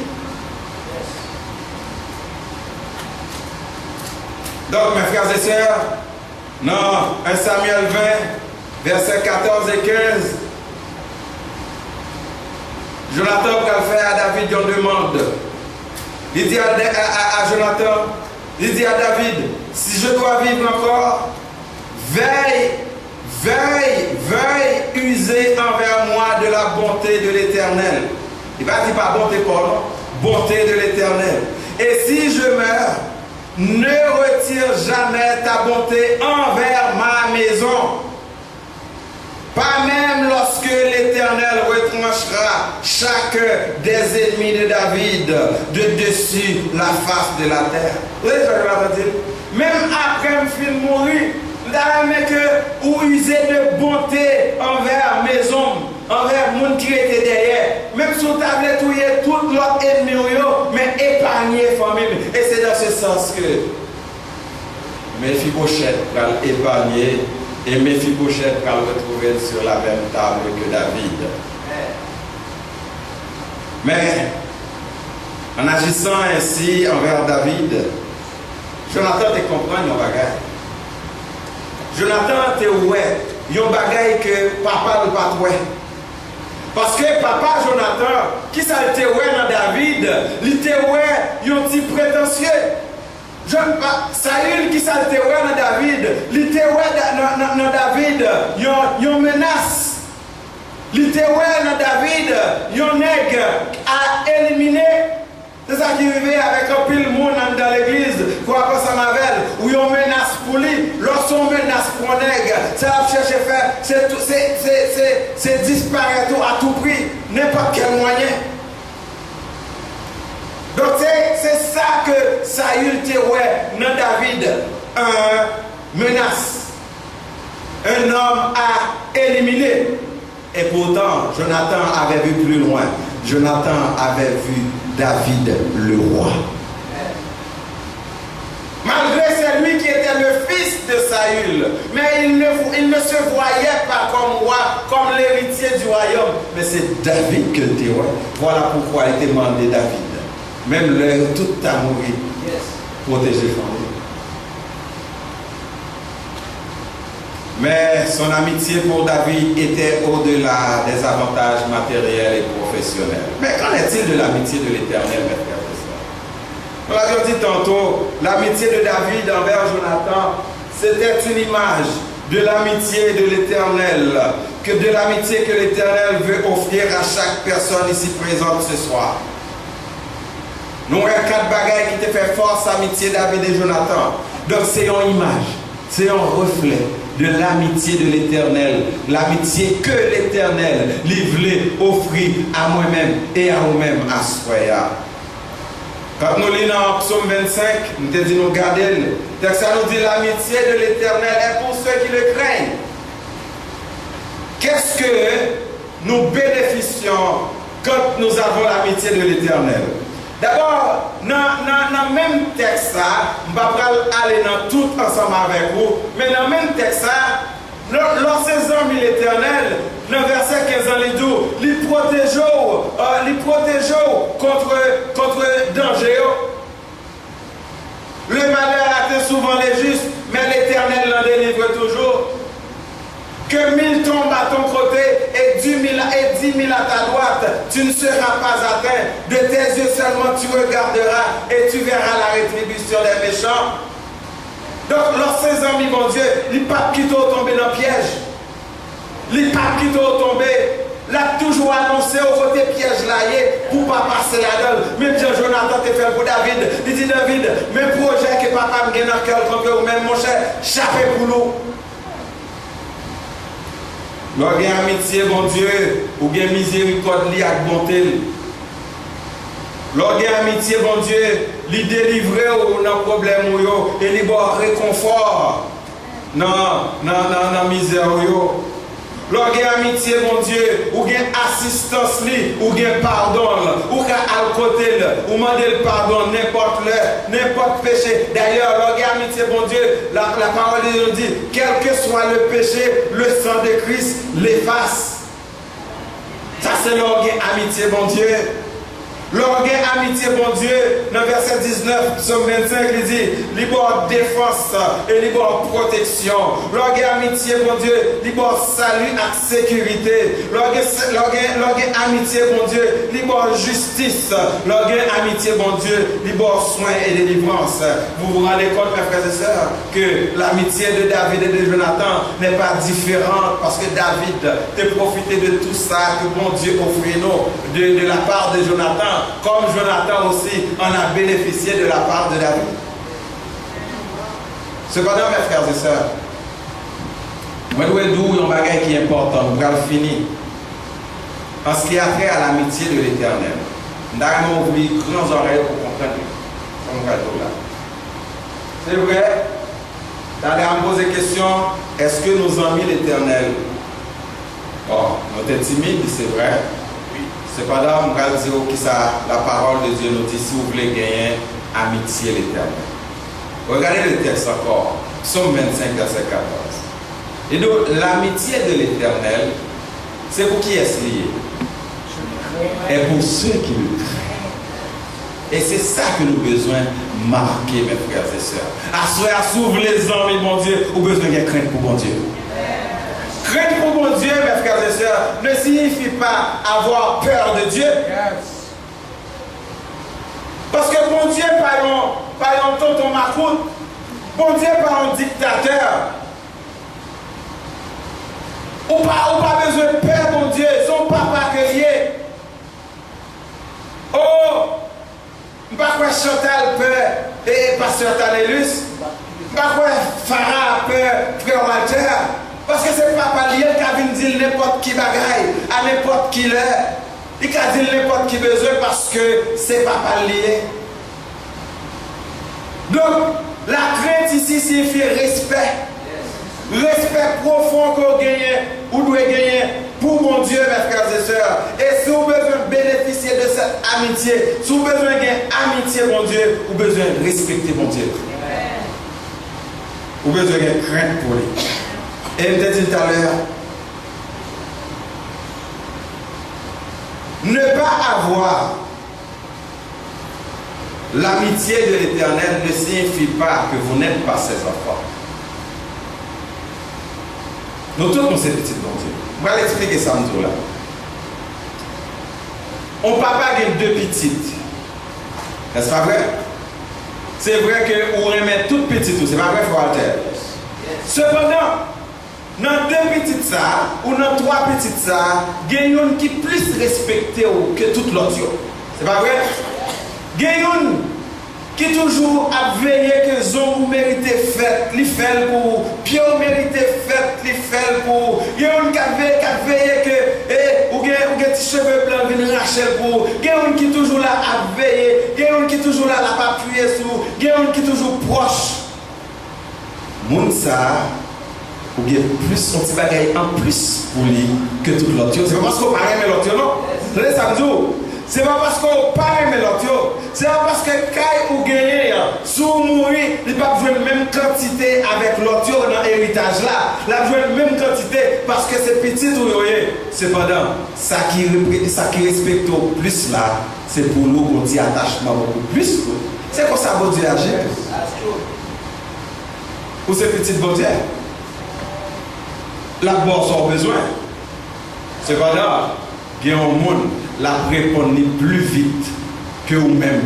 Donc, mes frères et sœurs, non, 1 Samuel 20, versets 14 et 15, Jonathan va faire à David une demande. Il dit à Jonathan, il dit à David, si je dois vivre encore, veille user envers moi de la bonté de l'Éternel. Il va dire pas bonté pour nous, bonté de l'Éternel. Et si je meurs, ne retire jamais ta bonté envers ma maison. Pas même lorsque l'Éternel retranchera chacun des ennemis de David de dessus la face de la terre. Vous voyez ce que je veux dire? Même après me film mourir, mais que ou user de bonté envers mes hommes, envers le monde qui était derrière. Même si vous avez tué tout l'autre ennemi, mais épargner famille. Et c'est dans ce sens que Méphibosheth va l'épargner. Et Méphibosheth va le retrouver sur la même table que David. Mais en agissant ainsi envers David, Jonathan te comprend yon bagay. Jonathan te ouais, yon bagay que papa ne pas ouais. Parce que papa Jonathan, qui ça te ouais dans David, il te ouais yon petit prétentieux. Saül qui ça te ouais dans David, il te ouais dans David, yon menace. Il te ouais dans David, yon nègre à éliminer. C'est ça qui arrive avec un pile monde dans l'église, quoi pas ça m'avelle, où on menace pour lui, lorsqu'on menace pour un nègre, ça va chercher faire, c'est disparaître à tout prix, n'importe quel moyen. Donc c'est ça que Saül te ouais dans David, un menace, un homme à éliminer. Et pourtant, Jonathan avait vu plus loin. Jonathan avait vu David le roi. Malgré c'est lui qui était le fils de Saül, mais il ne se voyait pas comme roi, comme l'héritier du royaume. Mais c'est David que tu vois. Voilà pourquoi il était demandé David. Même l'heure tout a mouru. Protéger famille. Mais son amitié pour David était au-delà des avantages matériels et professionnels. Mais qu'en est-il de l'amitié de l'Éternel, mes frères et sœurs? Nous l'avions dit tantôt, l'amitié de David envers Jonathan, c'était une image de l'amitié de l'Éternel, de l'amitié que l'Éternel veut offrir à chaque personne ici présente ce soir. Nous avons 4 bagailles qui te fait force amitié David et Jonathan. Donc c'est une image, c'est un reflet de l'amitié de l'Éternel, l'amitié que l'Éternel lui voulait offrir à moi-même et à vous-même à Soya. Quand nous lisons dans Psaume 25, nous te disons, nous regardons, ça nous dit l'amitié de l'Éternel est pour ceux qui le craignent. qu'est-ce que nous bénéficions quand nous avons l'amitié de l'Éternel? D'abord, dans le même texte, je ne vais pas aller dans tout ensemble avec vous, mais dans le même texte, lorsque ces hommes l'Éternel, dans le verset 15, il protège contre danger. Le malheur atteint souvent les justes, mais l'Éternel l'en délivre toujours. Que 1000 tombent à ton côté et 10 000 à ta droite, tu ne seras pas atteint. De tes yeux seulement tu regarderas et tu verras la rétribution des méchants. Donc, lorsque ces amis, mon Dieu, les papes qui t'ont tombé dans le piège, les papes qui t'ont tombé, l'a toujours annoncé au côté piège là, pour ne pas passer là-dedans. Même Jonathan te fait pour David. Il dit David, mes projets que papa me gagne dans le cœur contre ou même mon cher, chaper pour nous. Lorsqu'il y a amitié, mon Dieu, ou bien miséricorde, li ak bonté. Lorsqu'il y a amitié, mon Dieu, li délivrer ou dans problème ou yo, et li bon réconfort dans misère ou yo. Lorsqu'il y a amitié, mon Dieu, ou bien assistance li, ou bien pardon, ou qu'à al côté, ou demander le pardon, n'importe péché. D'ailleurs, lorsqu'il y a amitié, mon Dieu, la parole de Dieu dit, quel que soit le péché, le sang de Christ l'efface. Ça, c'est lorsqu'il y a amitié, mon Dieu. Lorsqu'il y a amitié, mon Dieu, dans verset 19, psaume 25, il dit, libre défense et libre protection. Lorsqu'il y a amitié, mon Dieu, libre salut et sécurité. Lorsqu'il y a amitié, mon Dieu, libre justice. Lorsqu'il y a amitié, mon Dieu, libre soin et délivrance. Vous vous rendez compte, mes frères et sœurs, que l'amitié de David et de Jonathan n'est pas différente parce que David a profité de tout ça que mon Dieu offrit nous de la part de Jonathan. Comme Jonathan aussi en a bénéficié de la part de David. Cependant, mes frères et sœurs, moi, je dois dire un bagage qui est important, nous allons finir. En ce qui a trait à l'amitié de l'Éternel, nous avons oublié grandes oreilles pour comprendre. C'est vrai, nous allons poser la question, est-ce que nous avons mis l'Éternel? Bon, nous sommes timides, c'est vrai. Cependant, on va dire que la parole de Dieu nous dit si vous voulez gagner amitié l'Éternel. Regardez le texte encore, Psaume 25, verset 14. Et donc, l'amitié de l'Éternel, c'est pour qui est-ce lié? Et pour ceux qui le craignent. Et c'est ça que nous avons besoin de marquer, mes frères et sœurs. S'ouvre les hommes, mon Dieu, ou besoin de crainte pour mon Dieu. Crainte pour mon Dieu, mes frères et sœurs, ne signifie pas avoir peur de Dieu. Parce que mon Dieu, par un tonton Macoute, mon Dieu, par un dictateur. Ou pas besoin de peur, mon Dieu, son papa crié. Oh, je ne sais pas quoi Chantal peur et pasteur Tanélus. Je ne sais pas quoi Farah peur, frère Walter. Parce que c'est papa lié qui a vu dire n'importe qui bagaille, à n'importe qui l'heure. Il a dit n'importe qui besoin parce que c'est papa lié. Donc, la crainte ici signifie respect. Respect profond qu'on gagne, ou doit gagner pour mon Dieu, mes frères et sœurs. Et si vous avez besoin de bénéficier de cette amitié, si vous avez besoin de gagner amitié, mon Dieu, vous avez besoin de respecter mon Dieu. Vous avez besoin de crainte pour lui. Et je me dit tout à l'heure, ne pas avoir l'amitié de l'Éternel ne signifie pas que vous n'êtes pas ses enfants. Nous tous, nous sommes petits, mon Dieu. Je vais l'expliquer ça un jour là. On papa a deux petites. N'est-ce pas vrai? C'est vrai que vous remettez toutes petites, c'est pas vrai, Walter? Cependant, dans deux petites ça, ou dans trois petites ça, il y a une qui est plus respectée que toute l'autre. C'est pas vrai? Il y a une qui toujours a veillé que zon mérite fête, li fait pour pied mérite fête, li fait pour. Il y a une qui a veillé que ou des cheveux blancs viennent racher pour. Il y a une qui toujours là a veillé, il y a une qui toujours là a pas appuyé sur, il y a une qui toujours proche. Moun ça Ou bien plus, on petit bagaille en plus pour lui que tout l'autre. C'est pas parce qu'on parle mais l'autre, non? C'est ça, c'est pas parce qu'on parle mais l'autre. C'est pas parce que quand ou gagné, sous mourir, il va jouer la même quantité avec l'autre dans l'héritage là. Il va jouer la même quantité parce que c'est petit ou rien. Cependant, ça qui respecte au plus là, c'est pour nous qu'on dit attachement beaucoup plus. C'est comme ça que Dieu agit. Ou c'est petit bon Dieu. La bourse a besoin. Cependant, il y a un monde la répond plus vite que vous-même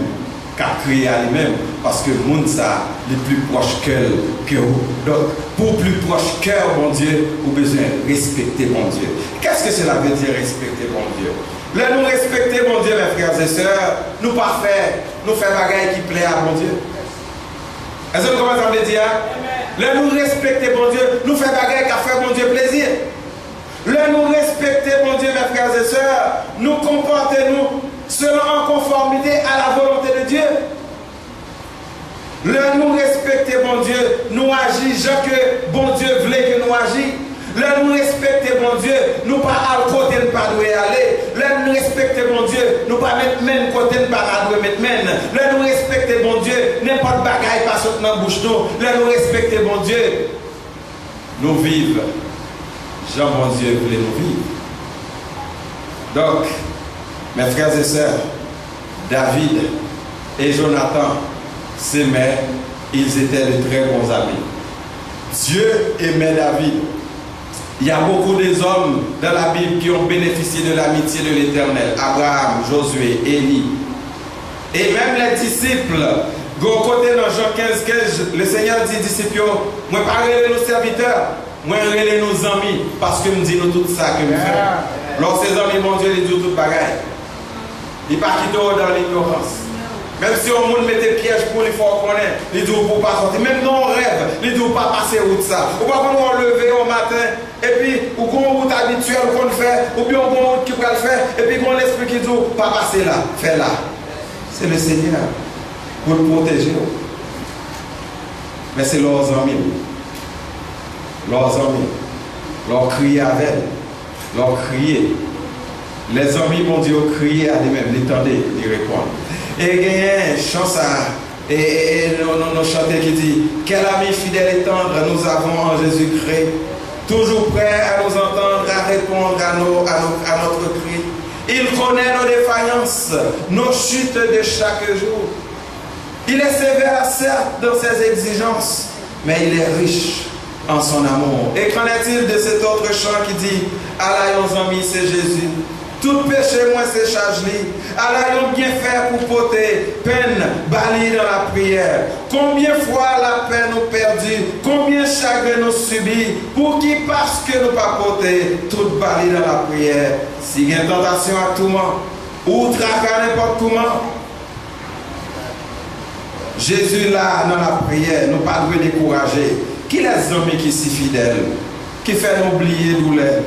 qu'à créer à lui-même. Parce que le monde ça est plus proche que vous. Donc, pour plus proche cœur, bon Dieu, vous avez besoin de respecter bon Dieu. Qu'est-ce que cela veut dire respecter bon Dieu? Là, nous respecter bon Dieu, mes frères et sœurs, nous pas faire, nous faire bagaille qui plaît à bon Dieu. Est-ce que vous comprenez ça veut dire? Là, nous respecter bon Dieu, nous faire bagaille qui fait bon Dieu plaisir. Là, nous respecter bon Dieu, mes frères et sœurs, nous comportons-nous selon en conformité à la volonté de Dieu. Là, nous respecter bon Dieu, nous agissons que bon Dieu voulait que nous agissions. Là, nous respecter bon Dieu, nous pas à côté de pas doit aller. Là, nous respecter bon Dieu, nous pas mettre même côté de pas doit mettre même. Là, nous respecter bon Dieu, n'importe bagaille pas sauter dans bouche nous. Là, nous respecter bon Dieu, nous vivons. Jean bon Dieu voulait nous vivre. Donc, mes frères et sœurs, David et Jonathan s'aimaient, ils étaient de très bons amis. Dieu aimait David. Il y a beaucoup d'hommes dans la Bible qui ont bénéficié de l'amitié de l'Éternel. Abraham, Josué, Élie. Et même les disciples, côté dans Jean 15, le Seigneur dit disciples, moi parler nos serviteurs, moi relais nos amis, parce que nous disons tout ça que nous faisons. Lorsque ces amis, mon Dieu, ils disent tout bagaille. Ils ne pas quitter dans l'ignorance. Même si on monde met des pièges pour les faire connaître, ils disent pour pas sortir. Même dans on rêve, ils disent pas passer route ça. Ou pas qu'on lever au matin, et puis, ou qu'on route habituelle qu'on fait, ou bien on route qui peut le faire, et puis qu'on l'esprit qui dit pas passer là, fais là. C'est le Seigneur pour le protéger. Mais c'est leurs amis. Leurs amis. Leur crier avec eux. Leur crier. Les amis, mon Dieu, crier à lui-même. Les tendez, ils répondent. Et il y a une chance et nous chantons qui dit quel ami fidèle et tendre nous avons en Jésus-Christ, toujours prêt à nous entendre, à répondre à notre cri. Il connaît nos défaillances, nos chutes de chaque jour. Il est sévère, certes, dans ses exigences, mais il est riche en son amour. Et qu'en est-il de cet autre chant qui dit Alaïons amis, c'est Jésus. Tout péché, moi, c'est charge-li. Alaïons bien faire pour porter peine, bali dans la prière. Combien de fois la peine nous perdue, combien de chagrin nous subit, pour qui, parce que nous pas porter toute bali dans la prière. Si il y a une tentation à tout moment, ou traquer n'importe comment, Jésus là, dans la prière, nous pas devons décourager. Qui les amis qui sont si fidèles, qui fait nous oublier douleur.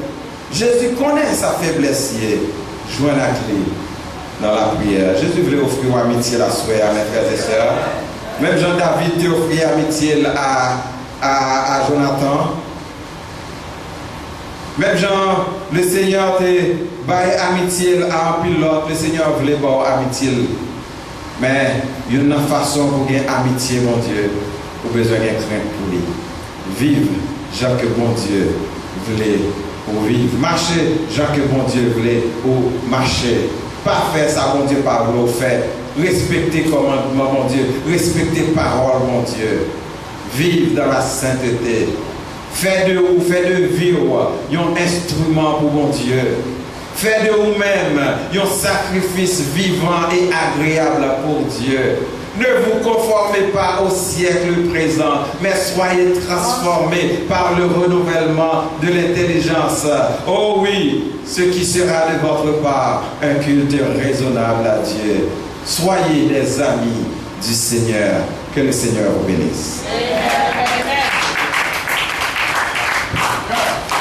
Jésus connaît sa faiblesse, joint la clé dans la prière. Jésus voulait offrir amitié la soirée à mes frères et sœurs. Même Jean-David t'a offert amitié à Jonathan. Même Jean, le Seigneur t'a baillé amitié à un pilote. Le Seigneur voulait avoir amitié. Mais il y a une façon pour gagner amitié, mon Dieu, pour besoin de crainte pour lui. Vive, Jean que mon Dieu voulait. Pour vivre, marcher, Jean que bon Dieu voulait, ou marcher, pas faire ça, bon Dieu, pas vouloir faire, respecter commandement, mon Dieu, respecter parole, mon Dieu, vivre dans la sainteté, faire de vie, un instrument pour mon Dieu, faire de vous-même, un sacrifice vivant et agréable pour Dieu. Ne vous conformez pas au siècle présent, mais soyez transformés par le renouvellement de l'intelligence. Oh oui, ce qui sera de votre part un culte raisonnable à Dieu. Soyez des amis du Seigneur. Que le Seigneur vous bénisse.